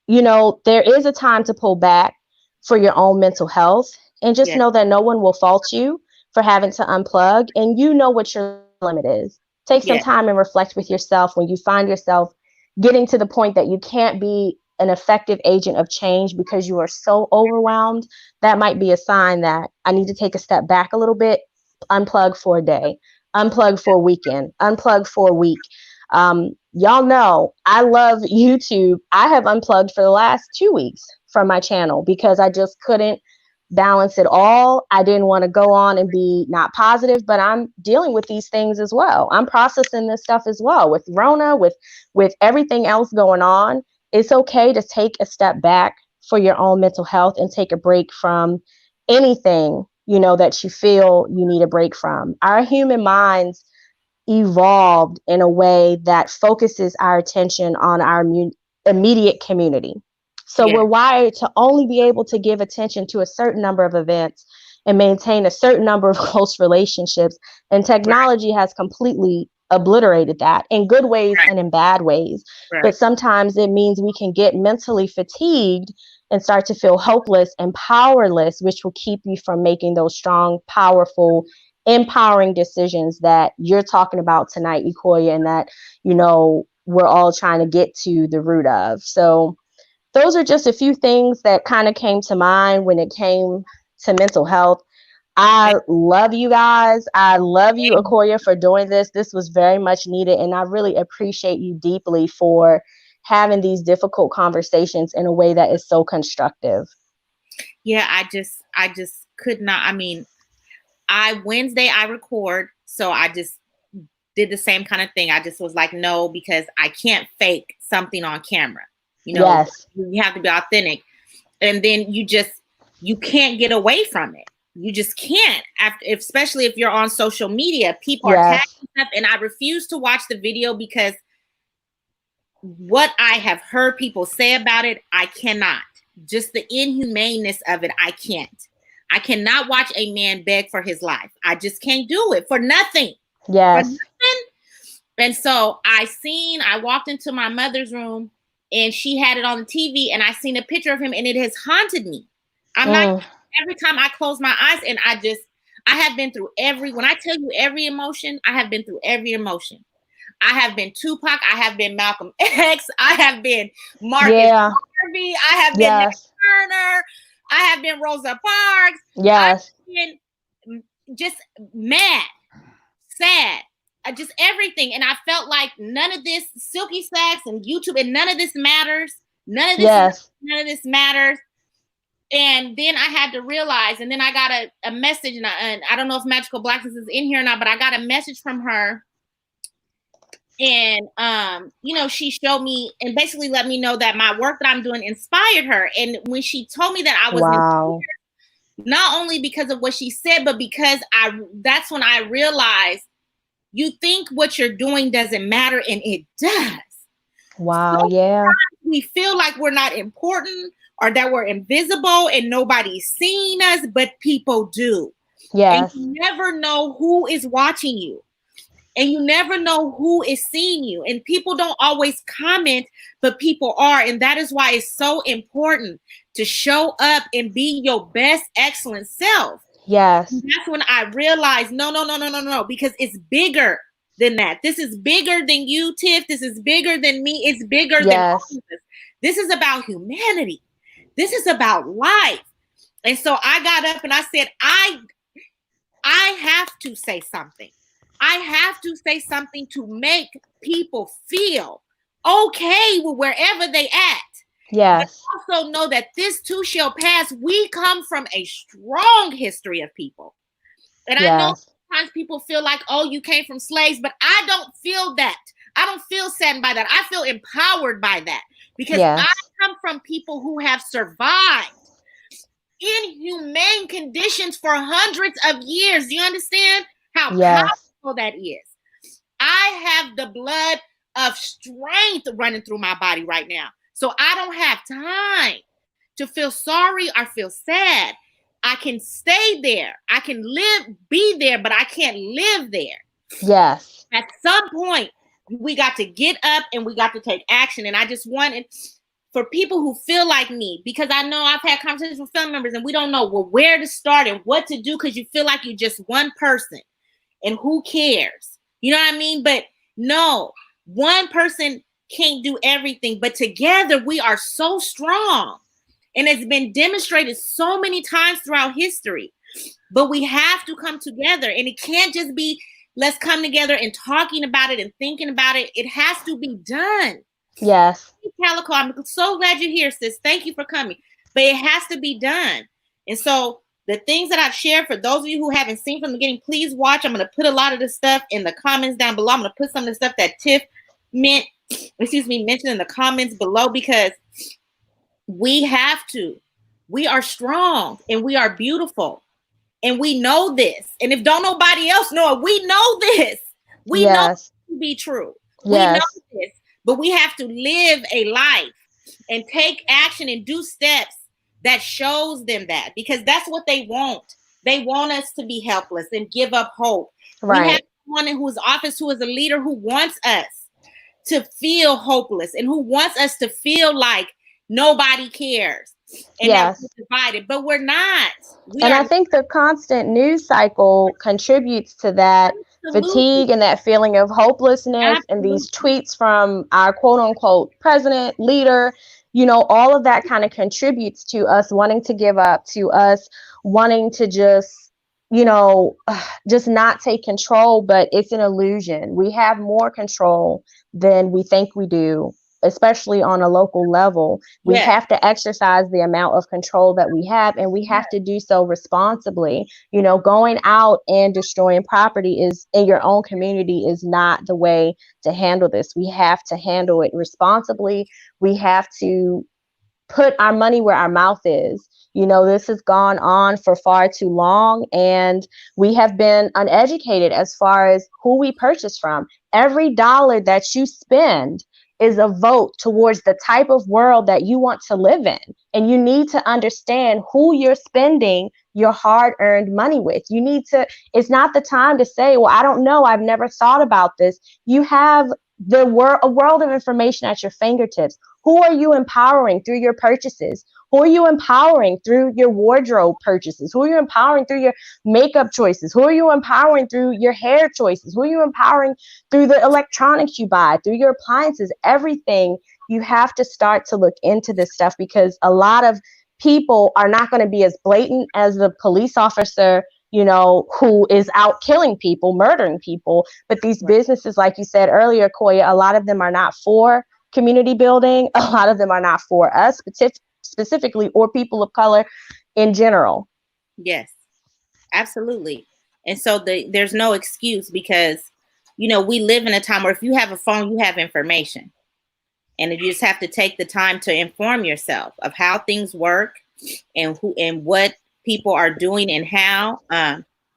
there is a time to pull back for your own mental health, and just know that no one will fault you for having to unplug, and you know what your limit is. Take some time and reflect with yourself when you find yourself getting to the point that you can't be an effective agent of change because you are so overwhelmed. That might be a sign that I need to take a step back a little bit, unplug for a day, unplug for a weekend, unplug for a week. Y'all know I love YouTube. I have unplugged for the last 2 weeks from my channel because I just couldn't balance it all. I didn't want to go on and be not positive, but I'm dealing with these things as well. I'm processing this stuff as well with Rona, with everything else going on. it's okay to take a step back for your own mental health and take a break from anything, that you feel you need a break from. Our human minds evolved in a way that focuses our attention on our immediate community. So Yeah. we're wired to only be able to give attention to a certain number of events and maintain a certain number of close relationships. And technology has completely obliterated that in good ways Right. and in bad ways. Right. But sometimes it means we can get mentally fatigued and start to feel hopeless and powerless, which will keep you from making those strong, powerful, empowering decisions that you're talking about tonight, Ekoya, and that, we're all trying to get to the root of. So those are just a few things that kind of came to mind when it came to mental health. I love you guys. I love you, Ekoya, for doing this. This was very much needed, and I really appreciate you deeply for having these difficult conversations in a way that is so constructive. Yeah, I just could not. I mean, Wednesday I record, so I just did the same kind of thing. I just was like, no, because I can't fake something on camera. Yes. You have to be authentic, and then you can't get away from it. You just can't. Especially if you're on social media, people are tagging stuff, and I refuse to watch the video because what I have heard people say about it, I cannot. Just the inhumaneness of it, I can't. I cannot watch a man beg for his life. I just can't do it for nothing. Yes. For nothing. And so I walked into my mother's room and she had it on the TV and I seen a picture of him and it has haunted me. Every time I close my eyes and I have been through when I tell you every emotion, I have been through every emotion. I have been Tupac. I have been Malcolm X. I have been Marcus Garvey. I have been Nat Turner. I have been Rosa Parks. Yes. I've been just mad, sad, just everything. And I felt like none of this Silky Stacks and YouTube and none of this matters. None of this matters. And then I had to realize, and then I got a message, and I don't know if Magical Blackness is in here or not, but I got a message from her. And, she showed me and basically let me know that my work that I'm doing inspired her. And when she told me that I was inspired, not only because of what she said, but because that's when I realized you think what you're doing doesn't matter, and it does. Wow. Yeah. We feel like we're not important or that we're invisible and nobody's seeing us, but people do. Yes. And you never know who is watching you. And you never know who is seeing you. And people don't always comment, but people are. And that is why it's so important to show up and be your best, excellent self. Yes. And that's when I realized, no, because it's bigger than that. This is bigger than you, Tiff. This is bigger than me. It's bigger than all of us. This is about humanity. This is about life. And so I got up and I said, I have to say something. I have to say something to make people feel okay with wherever they at. Yes. But also know that this too shall pass. We come from a strong history of people. And I know sometimes people feel like, oh, you came from slaves, but I don't feel that. I don't feel saddened by that. I feel empowered by that because I come from people who have survived inhumane conditions for hundreds of years. Do you understand how powerful that is? I have the blood of strength running through my body right now. So I don't have time to feel sorry or feel sad. I can stay there. I can be there, but I can't live there. Yes. At some point, we got to get up and we got to take action. And I just wanted for people who feel like me, because I know I've had conversations with family members and we don't know where to start and what to do because you feel like you're just one person and who cares? You know what I mean? But no, one person can't do everything, but together we are so strong. And it's been demonstrated so many times throughout history. But we have to come together, and it can't just be let's come together and talking about it and thinking about it. It has to be done. Yes. Calico, I'm so glad you're here, sis. Thank you for coming. But it has to be done. And so the things that I've shared, for those of you who haven't seen from the beginning, please watch. I'm going to put a lot of the stuff in the comments down below. I'm going to put some of the stuff that Tiff mention in the comments below, because we have to. We are strong and we are beautiful. And we know this. And if don't nobody else know it, we know this. We know it to be true. We know this. But we have to live a life and take action and do steps that shows them that, because that's what they want. They want us to be helpless and give up hope. Right. We have someone in whose office who is a leader who wants us to feel hopeless and who wants us to feel like nobody cares and that we're divided, but we're not. I think the constant news cycle contributes to that fatigue and that feeling of hopelessness. And these tweets from our quote unquote president, leader, you know, all of that kind of contributes to us wanting to give up, to us wanting to just, you know, just not take control. But it's an illusion. We have more control than we think we do, especially on a local level. We have to exercise the amount of control that we have, and we have to do so responsibly. You know, going out and destroying property is in your own community is not the way to handle this. We have to handle it responsibly. We have to put our money where our mouth is. You know, this has gone on for far too long, and we have been uneducated as far as who we purchase from. Every dollar that you spend is a vote towards the type of world that you want to live in. And you need to understand who you're spending your hard-earned money with. You need to, it's not the time to say, well, I don't know, I've never thought about this. You have a world of information at your fingertips. Who are you empowering through your purchases? Who are you empowering through your wardrobe purchases? Who are you empowering through your makeup choices? Who are you empowering through your hair choices? Who are you empowering through the electronics you buy, through your appliances, everything? You have to start to look into this stuff, because a lot of people are not going to be as blatant as the police officer, you know, who is out killing people, murdering people. But these businesses, like you said earlier, Koya, a lot of them are not for community building. A lot of them are not for us specifically, or people of color in general. Yes, absolutely. And so there's no excuse, because, you know, we live in a time where if you have a phone, you have information. And you just have to take the time to inform yourself of how things work and who and what people are doing and how.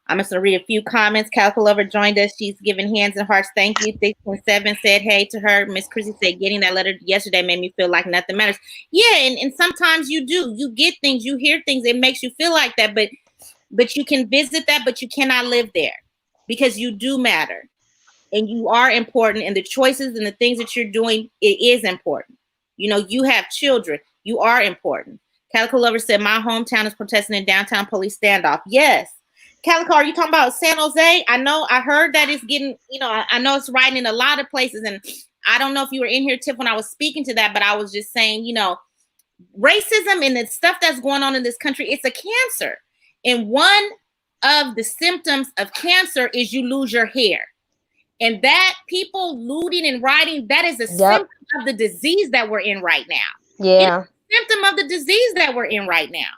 I'm just going to read a few comments. Calico Lover joined us. She's giving hands and hearts. Thank you. 6.7 said hey to her. Miss Chrissy said getting that letter yesterday made me feel like nothing matters. Yeah, and sometimes you do. You get things, you hear things. It makes you feel like that. But you can visit that, but you cannot live there, because you do matter. And you are important, and the choices and the things that you're doing, it is important. You know, you have children. You are important. Calico Lover said, my hometown is protesting in downtown police standoff. Yes. Calico, are you talking about San Jose? I know, I heard that it's getting, you know, I know it's riding in a lot of places. And I don't know if you were in here, Tiff, when I was speaking to that, but I was just saying, you know, racism and the stuff that's going on in this country, it's a cancer. And one of the symptoms of cancer is you lose your hair. And that people looting and rioting, that is a symptom of the disease that we're in right now. Yeah. It's a symptom of the disease that we're in right now.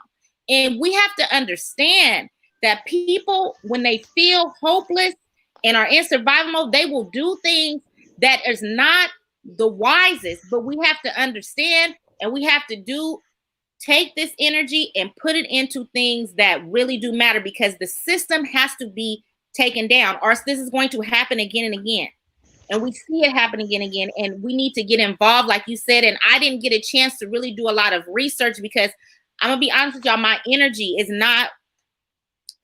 And we have to understand that people, when they feel hopeless and are in survival mode, they will do things that is not the wisest. But we have to understand, and we have to take this energy and put it into things that really do matter, because the system has to be taken down, or this is going to happen again and again. And we see it happen again and again, and we need to get involved, like you said. And I didn't get a chance to really do a lot of research, because I'm gonna be honest with y'all, my energy is not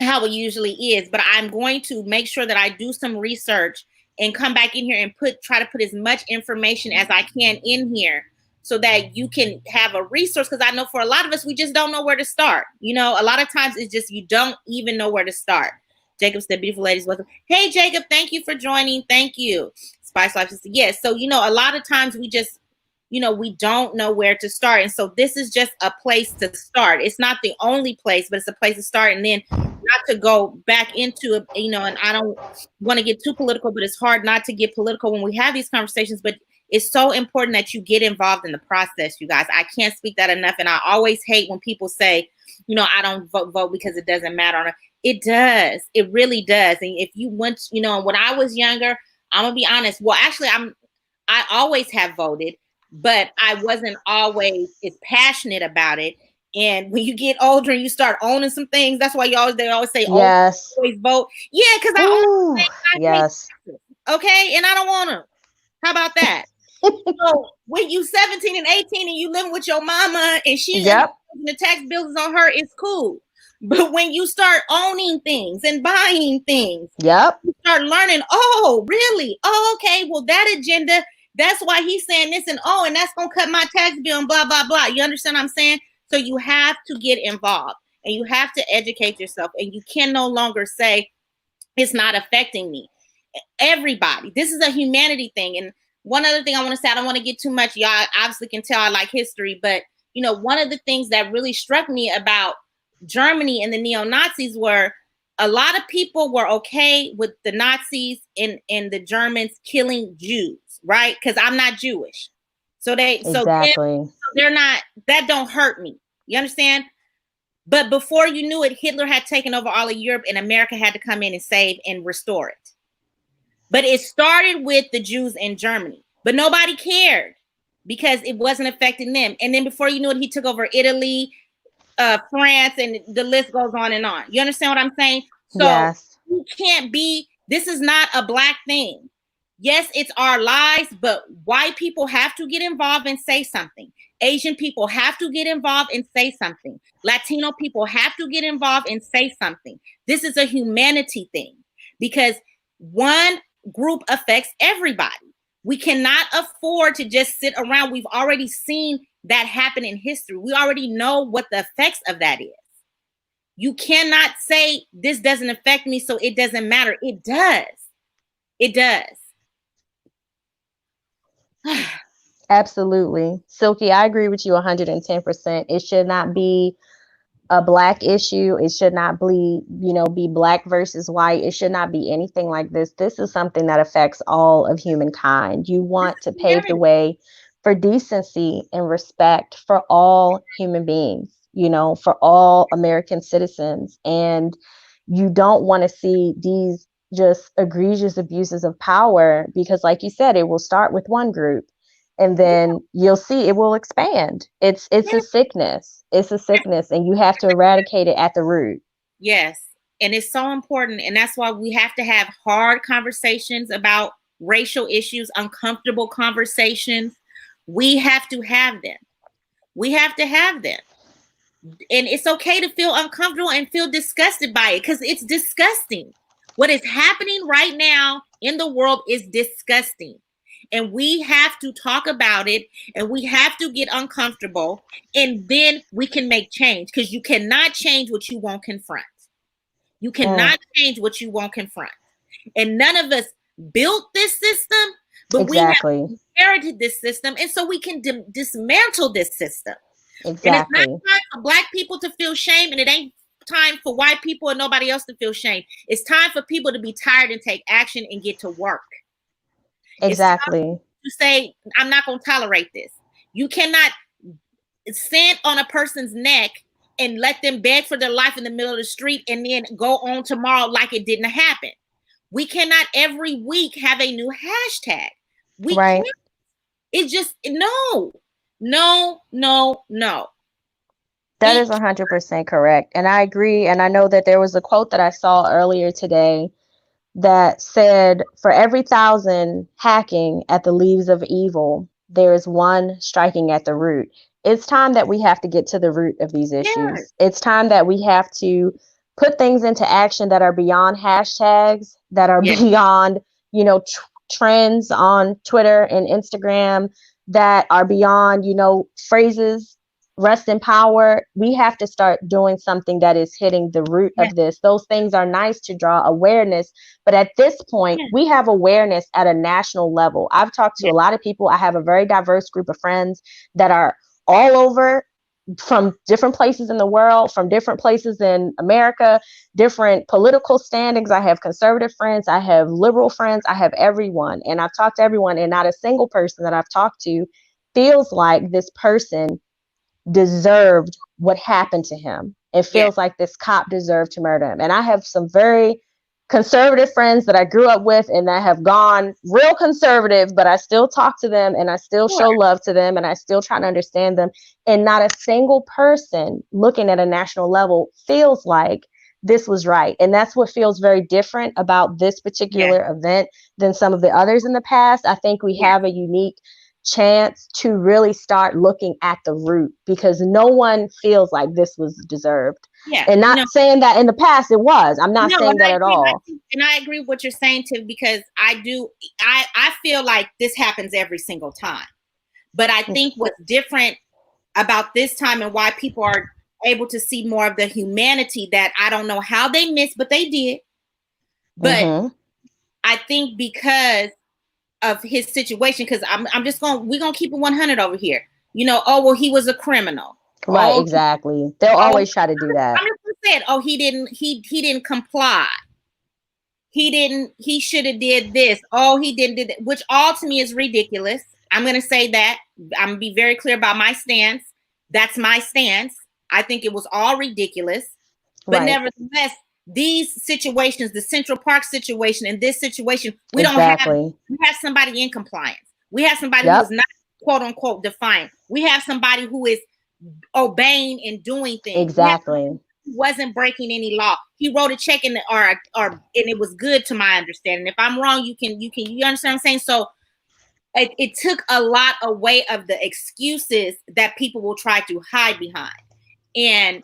how it usually is, but I'm going to make sure that I do some research and come back in here and try to put as much information as I can in here, so that you can have a resource. Because I know for a lot of us, we just don't know where to start. You know, a lot of times it's just, you don't even know where to start. Jacob said, beautiful ladies, welcome. Hey, Jacob, thank you for joining. Thank you. Spice Life said, yes. So, you know, a lot of times we just, you know, we don't know where to start. And so this is just a place to start. It's not the only place, but it's a place to start. And then not to go back into it, you know, and I don't want to get too political, but it's hard not to get political when we have these conversations. But it's so important that you get involved in the process, you guys. I can't speak that enough. And I always hate when people say, you know, I don't vote because it doesn't matter. It does. It really does. And if you went, you know, when I was younger, I'm gonna be honest. Well, actually, I'm I always have voted, but I wasn't always as passionate about it. And when you get older and you start owning some things, that's why they always say, "Oh, Yes. always vote." Yeah, because I own Ooh, things I pay yes. taxes, okay, and I don't want to. How about that? So when you 17 and 18 and you living with your mama and Yep. the tax bills is on her, it's cool. But when you start owning things and buying things, Yep. you start learning, oh, really? Oh, okay. Well, that agenda, that's why he's saying this, and oh, and that's gonna cut my tax bill and blah, blah, blah. You understand what I'm saying? So you have to get involved and you have to educate yourself, and you can no longer say it's not affecting me. Everybody, this is a humanity thing. And one other thing I want to say, I don't want to get too much, y'all obviously can tell I like history, but one of the things that really struck me about Germany and the neo-Nazis were a lot of people were okay with the Nazis and the Germans killing Jews, right? Because I'm not Jewish. So Exactly. they're not, that don't hurt me. You understand? But before you knew it, Hitler had taken over all of Europe and America had to come in and save and restore it. But it started with the Jews in Germany, but nobody cared because it wasn't affecting them. And then before you knew it, he took over Italy, France, and the list goes on and on. You understand what I'm saying? So Yes. you can't be, this is not a black thing. Yes, it's our lives, but white people have to get involved and say something. Asian people have to get involved and say something. Latino people have to get involved and say something. This is a humanity thing because one group affects everybody. We cannot afford to just sit around. We've already seen that happen in history. We already know what the effects of that is. You cannot say this doesn't affect me, so it doesn't matter. It does. It does. Absolutely. Silky, I agree with you 110%. It should not be a black issue. It should not be black versus white. It should not be anything like this. This is something that affects all of humankind. You want to pave the way for decency and respect for all human beings, for all American citizens. And you don't want to see these just egregious abuses of power because, like you said, it will start with one group and then you'll see it will expand. It's a sickness. It's a sickness, and you have to eradicate it at the root. Yes. And it's so important. And that's why we have to have hard conversations about racial issues, uncomfortable conversations. We have to have them. We have to have them. And it's okay to feel uncomfortable and feel disgusted by it because it's disgusting. What is happening right now in the world is disgusting. And we have to talk about it and we have to get uncomfortable and then we can make change because you cannot change what you won't confront. You cannot change what you won't confront. And none of us built this system, but exactly. We have inherited this system. And so we can dismantle this system. Exactly. And it's not time for black people to feel shame, and it ain't time for white people and nobody else to feel shame. It's time for people to be tired and take action and get to work. Exactly. To say, I'm not going to tolerate this. You cannot stand on a person's neck and let them beg for their life in the middle of the street and then go on tomorrow like it didn't happen. We cannot every week have a new hashtag. We can't. It's just, no. That is 100% correct. And I agree. And I know that there was a quote that I saw earlier today that said, for every 1,000 hacking at the leaves of evil, there is one striking at the root. It's time that we have to get to the root of these issues. Yes. It's time that we have to put things into action that are beyond hashtags, that are beyond, trends on Twitter and Instagram, that are beyond, phrases, rest in power. We have to start doing something that is hitting the root of this. Those things are nice to draw awareness, but at this point, we have awareness at a national level. I've talked to a lot of people. I have a very diverse group of friends that are all over, from different places in the world, from different places in America, different political standings. I have conservative friends, I have liberal friends, I have everyone. And I've talked to everyone, and not a single person that I've talked to feels like this person deserved what happened to him. It feels like this cop deserved to murder him. And I have some very conservative friends that I grew up with and that have gone real conservative, but I still talk to them and I still Sure. show love to them and I still try to understand them. And not a single person looking at a national level feels like this was right. And that's what feels very different about this particular event than some of the others in the past. I think we have a unique chance to really start looking at the root, because no one feels like this was deserved. Yeah. And not saying that in the past it was. I'm not saying that at all. And I agree with what you're saying, Tiff, because I feel like this happens every single time. But I think what's different about this time and why people are able to see more of the humanity that I don't know how they missed, but they did. But I think because of his situation, because we're gonna keep it 100 over here. You know, oh well, he was a criminal. Right, exactly. They'll always try to do that. I'm just saying, oh, he didn't comply. He should have did this. Oh, he didn't do that, which all to me is ridiculous. I'm gonna say that. I'm gonna be very clear about my stance. That's my stance. I think it was all ridiculous. But nevertheless, these situations, the Central Park situation and this situation, we have somebody in compliance. We have somebody who is not quote unquote defiant. We have somebody who is obeying and doing things. Exactly. He wasn't breaking any law. He wrote a check and it was good to my understanding. If I'm wrong, you understand what I'm saying? So it took a lot away of the excuses that people will try to hide behind. And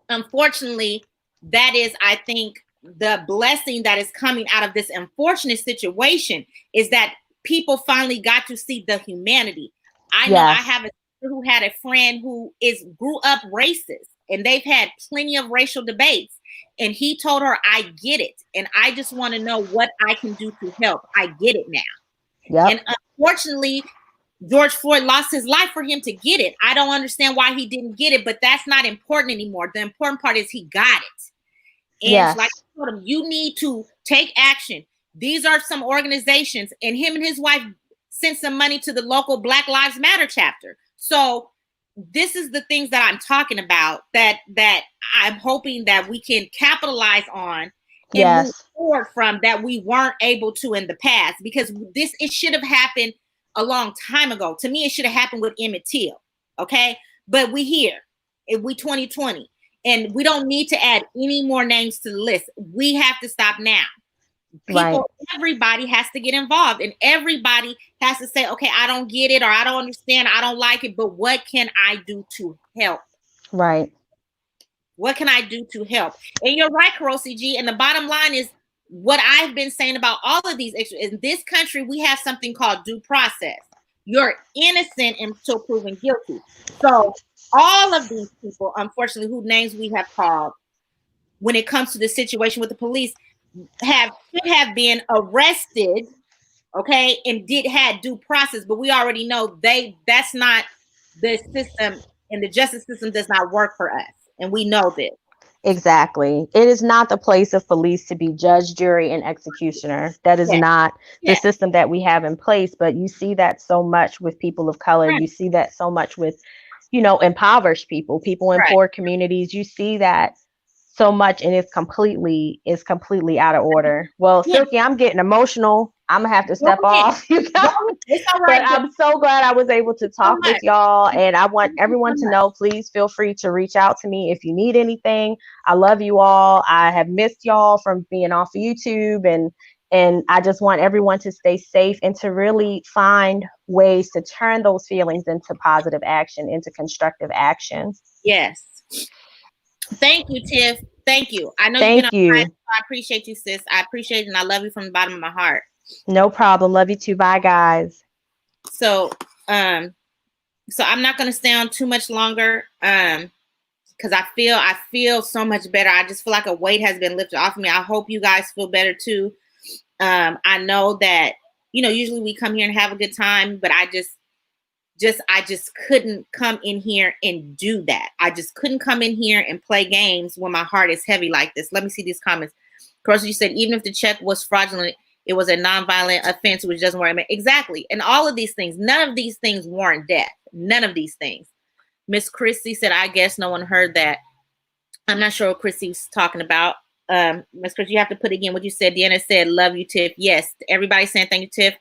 unfortunately, that is, I think, the blessing that is coming out of this unfortunate situation is that people finally got to see the humanity. I know I have a who had a friend who grew up racist, and they've had plenty of racial debates. And he told her, I get it. And I just want to know what I can do to help. I get it now. Yep. And unfortunately, George Floyd lost his life for him to get it. I don't understand why he didn't get it, but that's not important anymore. The important part is he got it. And like I told him, you need to take action. These are some organizations, and him and his wife sent some money to the local Black Lives Matter chapter. So this is the things that I'm talking about that I'm hoping that we can capitalize on and move forward from, that we weren't able to in the past, because it should have happened a long time ago. To me, it should have happened with Emmett Till. Okay. But we here, we 2020, and we don't need to add any more names to the list. We have to stop now. Everybody has to get involved, and everybody has to say, okay, I don't get it, or I don't understand, I don't like it, but what can I do to help? Right. What can I do to help? And you're right, Karosi G. And the bottom line is what I've been saying about all of these issues. In this country, we have something called due process. You're innocent until proven guilty. So all of these people, unfortunately, whose names we have called, when it comes to the situation with the police, should have been arrested, okay, and had due process. But we already know that's not the system, and the justice system does not work for us. And we know this. Exactly. It is not the place of police to be judge, jury, and executioner. That is not the system that we have in place. But you see that so much with people of color. You see that so much with, impoverished people in poor communities. You see that so much, and it's completely out of order. Well, Silky, I'm getting emotional. I'm gonna have to step off, you guys. It's all right, but I'm so glad I was able to talk with y'all, and I want everyone to know, please feel free to reach out to me if you need anything. I love you all. I have missed y'all from being off of YouTube, and I just want everyone to stay safe and to really find ways to turn those feelings into positive action, into constructive action. Yes. Thank you, Tiff. Thank you. I know you've been on time, so I appreciate you, sis. I appreciate it, and I love you from the bottom of my heart. No problem. Love you too. Bye, guys. So I'm not going to stay on too much longer, because I feel so much better. I just feel like a weight has been lifted off of me. I hope you guys feel better too. I know that, usually we come here and have a good time, but I just couldn't come in here and do that. I just couldn't come in here and play games when my heart is heavy like this. Let me see these comments. Of course, you said even if the check was fraudulent, it was a nonviolent offense, which doesn't warrant. Exactly. And all of these things, none of these things warrant death. None of these things. Miss Christy said, I guess no one heard that. I'm not sure what Christy's talking about. Miss Chris, you have to put again what you said. Deanna said, love you, Tiff. Yes, everybody's saying thank you, Tiff.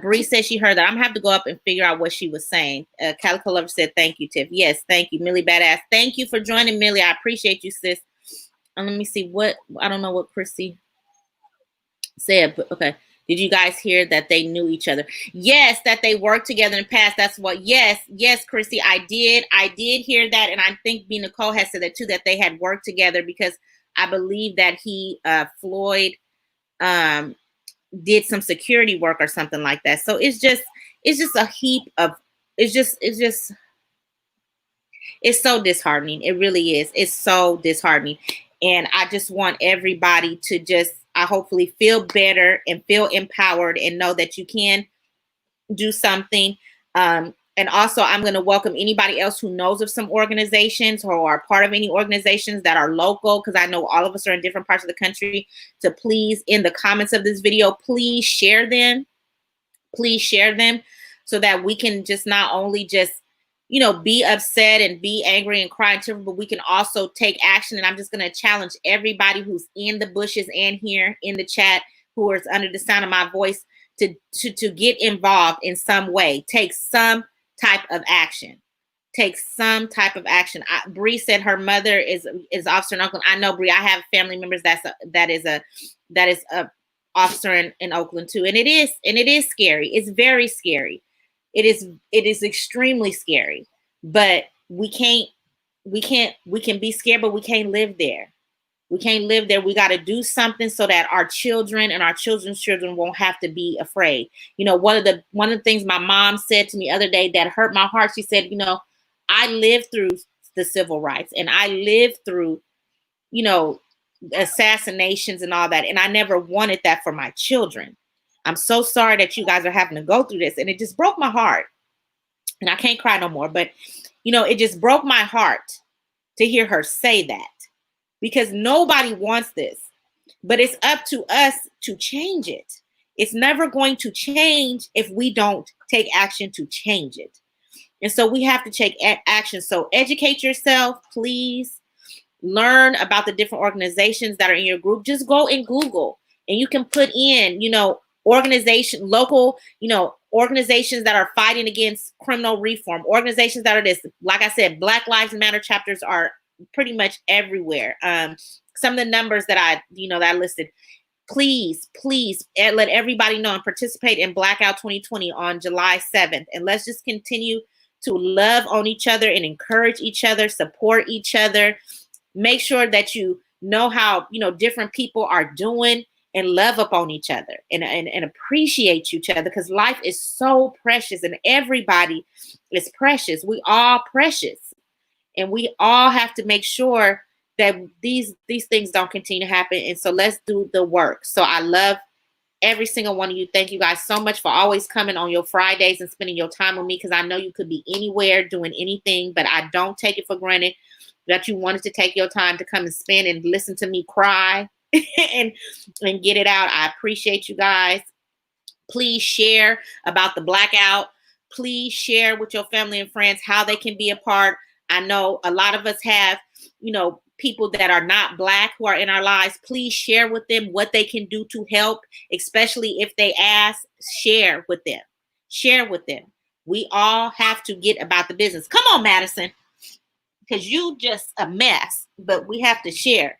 Bree said she heard that. I'm gonna have to go up and figure out what she was saying. Calico Lover said, thank you, Tiff. Yes, thank you. Millie Badass. Thank you for joining, Millie. I appreciate you, sis. Let me see what, I don't know what Chrissy said, but okay. Did you guys hear that they knew each other? Yes, that they worked together in the past. That's what, yes, Chrissy, I did hear that. And I think B. Nicole has said that too, that they had worked together, because I believe that Floyd, did some security work or something like that. So it's just a heap of, it's so disheartening. It really is. It's so disheartening. And I just want everybody to just, I hopefully feel better and feel empowered and know that you can do something. And also, I'm going to welcome anybody else who knows of some organizations or are part of any organizations that are local, because I know all of us are in different parts of the country, to please, in the comments of this video, please share them. Please share them so that we can just not only just, be upset and be angry and cry and tearful, but we can also take action. And I'm just going to challenge everybody who's in the bushes and here in the chat, who is under the sound of my voice, to get involved in some way. Take some type of action. Take some type of action. Bree said her mother is officer in Oakland. I know, Bree. I have family members that is a officer in Oakland too, and it is scary. It's very scary. It is extremely scary. But we can be scared, but we can't live there. We can't live there. We got to do something so that our children and our children's children won't have to be afraid. One of the things my mom said to me the other day that hurt my heart, she said, I lived through the civil rights and I lived through, assassinations and all that. And I never wanted that for my children. I'm so sorry that you guys are having to go through this. And it just broke my heart. And I can't cry no more. But, it just broke my heart to hear her say that. Because nobody wants this, but it's up to us to change it. It's never going to change if we don't take action to change it. And so we have to take action. So educate yourself, please. Learn about the different organizations that are in your group. Just go and Google, and you can put in, local, organizations that are fighting against criminal reform, organizations that are this, like I said, Black Lives Matter chapters are pretty much everywhere. Some of the numbers that I listed, please let everybody know and participate in Blackout 2020 on July 7th. And let's just continue to love on each other and encourage each other, support each other. Make sure that you know how, different people are doing, and love up on each other and appreciate each other, because life is so precious and everybody is precious. We all precious. And we all have to make sure that these things don't continue to happen. And so let's do the work. So I love every single one of you. Thank you guys so much for always coming on your Fridays and spending your time with me, because I know you could be anywhere doing anything, but I don't take it for granted that you wanted to take your time to come and spend and listen to me cry and get it out. I appreciate you guys. Please share about the Blackout. Please share with your family and friends how they can be a part. I know a lot of us have, people that are not Black who are in our lives. Please share with them what they can do to help, especially if they ask. Share with them. Share with them. We all have to get about the business. Come on, Madison, because you just a mess, but we have to share.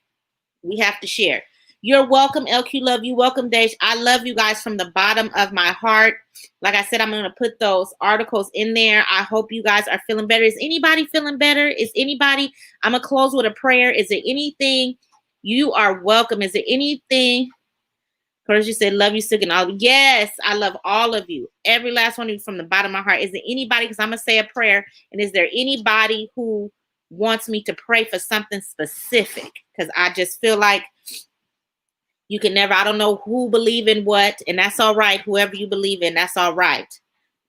We have to share. You're welcome, LQ Love. You welcome, Dej. I love you guys from the bottom of my heart. Like I said, I'm going to put those articles in there. I hope you guys are feeling better. Is anybody feeling better? Is anybody? I'm going to close with a prayer. Is there anything? You are welcome. Is there anything? Courage, you said, love you, Sig, and all. Yes, I love all of you. Every last one of you from the bottom of my heart. Is there anybody? Because I'm going to say a prayer. And is there anybody who wants me to pray for something specific? Because I just feel like you can never, I don't know who believe in what, and that's all right. Whoever you believe in, that's all right.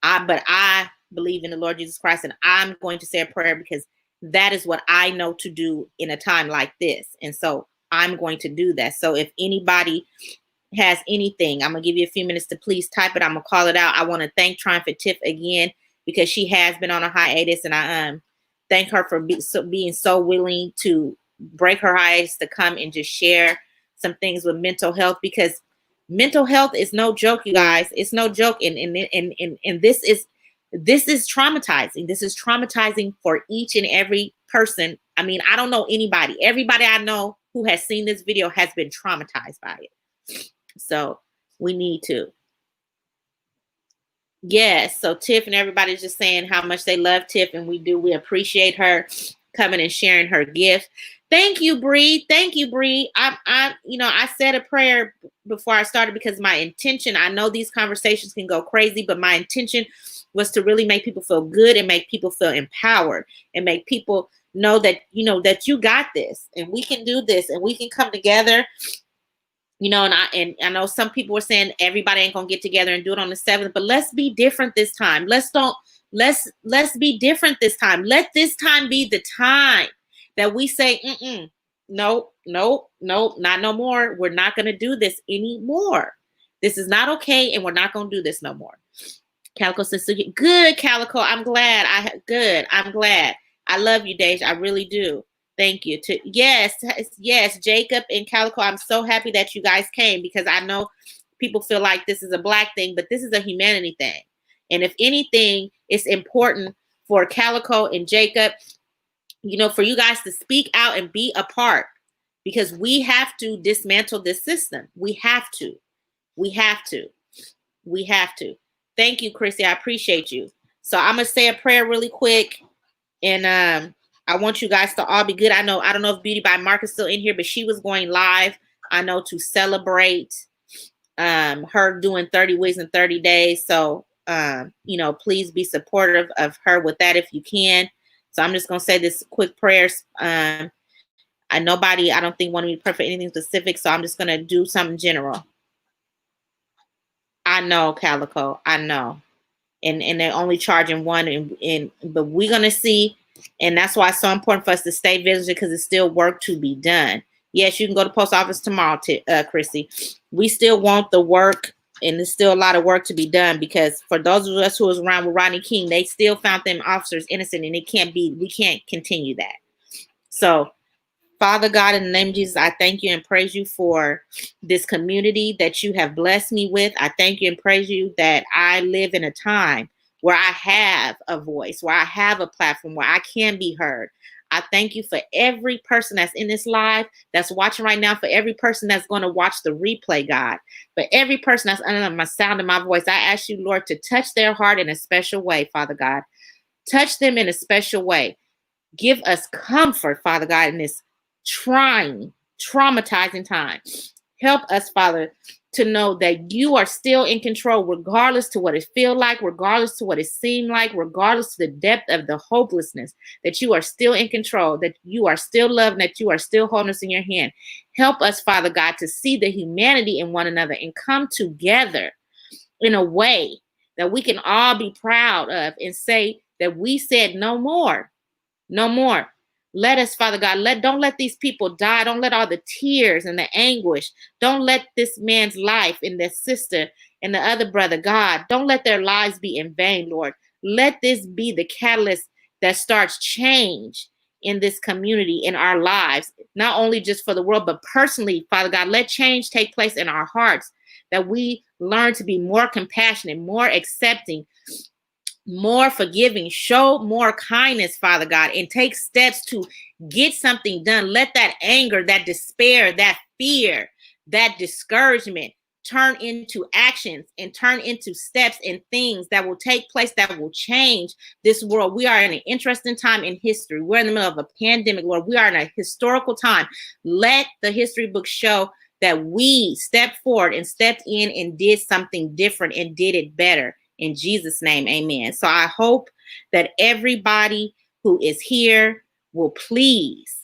But I believe in the Lord Jesus Christ, and I'm going to say a prayer because that is what I know to do in a time like this. And so I'm going to do that. So if anybody has anything, I'm going to give you a few minutes to please type it. I'm going to call it out. I want to thank Triumphant Tiff again, because she has been on a hiatus, and I thank her for being so willing to break her ice to come and just share some things with mental health, because mental health is no joke, you guys. It's no joke. And this is traumatizing. This is traumatizing for each and every person. I mean, I don't know anybody. Everybody I know who has seen this video has been traumatized by it. So we need to. Yes. So Tiff and everybody's just saying how much they love Tiff, and we appreciate her coming and sharing her gift. Thank you, Bree. Thank you, Bree. I said a prayer before I started, because my intention, I know these conversations can go crazy, but my intention was to really make people feel good and make people feel empowered and make people know that, that you got this and we can do this and we can come together. And I know some people were saying everybody ain't gonna get together and do it on the 7th, but let's be different this time. Let's be different this time. Let this time be the time that we say, nope, not no more. We're not gonna do this anymore. This is not okay, and we're not gonna do this no more. Calico says, good, Calico. I'm glad. I'm glad. I love you, Deja. I really do. Thank you. Yes, Jacob and Calico, I'm so happy that you guys came, because I know people feel like this is a Black thing, but this is a humanity thing. And if anything, it's important for Calico and Jacob, for you guys to speak out and be a part, because we have to dismantle this system. We have to. Thank you, Chrissy. I appreciate you. So I'm going to say a prayer really quick, and I want you guys to all be good. I don't know if Beauty by Mark is still in here, but she was going live, I know, to celebrate her doing 30 weeks and 30 days. So, please be supportive of her with that if you can. So I'm just going to say this quick prayers. I don't think wanted me to pray for anything specific, so I'm just going to do something general. I know, Calico. I know. And they're only charging one, but we're going to see. And that's why it's so important for us to stay vigilant, because it's still work to be done. Yes, you can go to the post office tomorrow, Chrissy. We still want the work, and there's still a lot of work to be done, because for those of us who was around with Rodney King, they still found them officers innocent, and we can't continue that. So, Father God, in the name of Jesus, I thank you and praise you for this community that you have blessed me with. I thank you and praise you that I live in a time where I have a voice, where I have a platform, where I can be heard. I thank you for every person that's in this live, that's watching right now, for every person that's going to watch the replay, God. For every person that's under my sound of my voice, I ask you, Lord, to touch their heart in a special way, Father God. Touch them in a special way. Give us comfort, Father God, in this trying, traumatizing time. Help us, Father, to know that you are still in control, regardless to what it feels like, regardless to what it seemed like, regardless to the depth of the hopelessness, that you are still in control, that you are still loving, that you are still holding us in your hand. Help us, Father God, to see the humanity in one another and come together in a way that we can all be proud of and say that we said no more. No more. Let us, Father God, don't let these people die. Don't let all the tears and the anguish. Don't let this man's life and their sister and the other brother, God, don't let their lives be in vain, Lord. Let this be the catalyst that starts change in this community, in our lives, not only just for the world, but personally, Father God, let change take place in our hearts, that we learn to be more compassionate, more accepting, more forgiving, show more kindness, Father God, and take steps to get something done. Let that anger, that despair, that fear, that discouragement turn into actions and turn into steps and things that will take place, that will change this world. We are in an interesting time in history. We're in the middle of a pandemic, Lord. We are in a historical time. Let the history books show that we stepped forward and stepped in and did something different and did it better. In Jesus' name, amen. So I hope that everybody who is here will please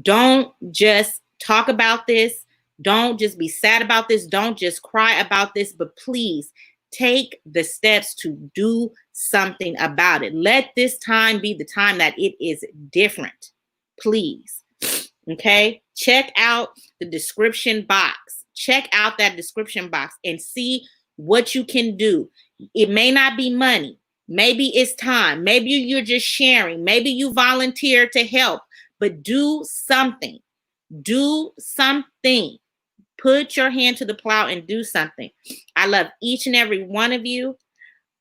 don't just talk about this. Don't just be sad about this. Don't just cry about this, but please take the steps to do something about it. Let this time be the time that it is different. Please. Okay? Check out the description box. Check out that description box and see what you can do. It may not be money. Maybe it's time. Maybe you're just sharing. Maybe you volunteer to help. but do something. Do something. Put your hand to the plow and do something. I love each and every one of you.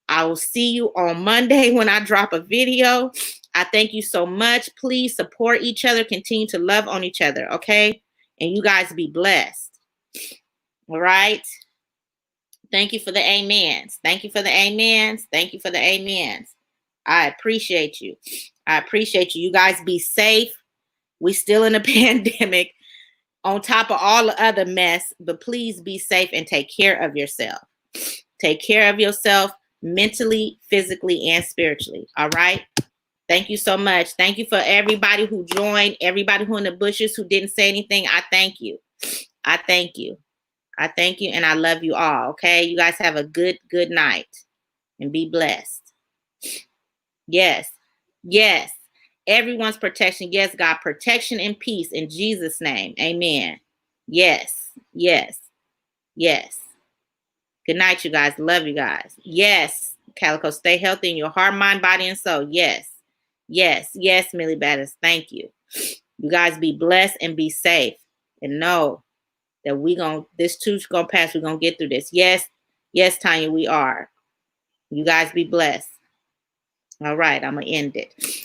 I will see you on Monday when I drop a video. I thank you so much. Please support each other. Continue to love on each other, okay? And you guys be blessed. All right? Thank you for the amens. Thank you for the amens. Thank you for the amens. I appreciate you. I appreciate you. You guys be safe. We still in a pandemic on top of all the other mess, but please be safe and take care of yourself. Take care of yourself mentally, physically, and spiritually. All right? Thank you so much. Thank you for everybody who joined, everybody who in the bushes who didn't say anything. I thank you. I thank you. I thank you, and I love you all, okay? You guys have a good night, and be blessed. Yes. Yes. Everyone's protection. Yes, God, protection and peace in Jesus' name. Amen. Yes. Yes. Yes. Good night, you guys. Love you guys. Yes. Calico, stay healthy in your heart, mind, body, and soul. Yes. Yes. Yes, Millie Battis. Thank you. You guys be blessed and be safe. And know that this too's gonna pass. We're gonna get through this. Yes. Yes, Tanya, we are. You guys be blessed. All right, I'm gonna end it.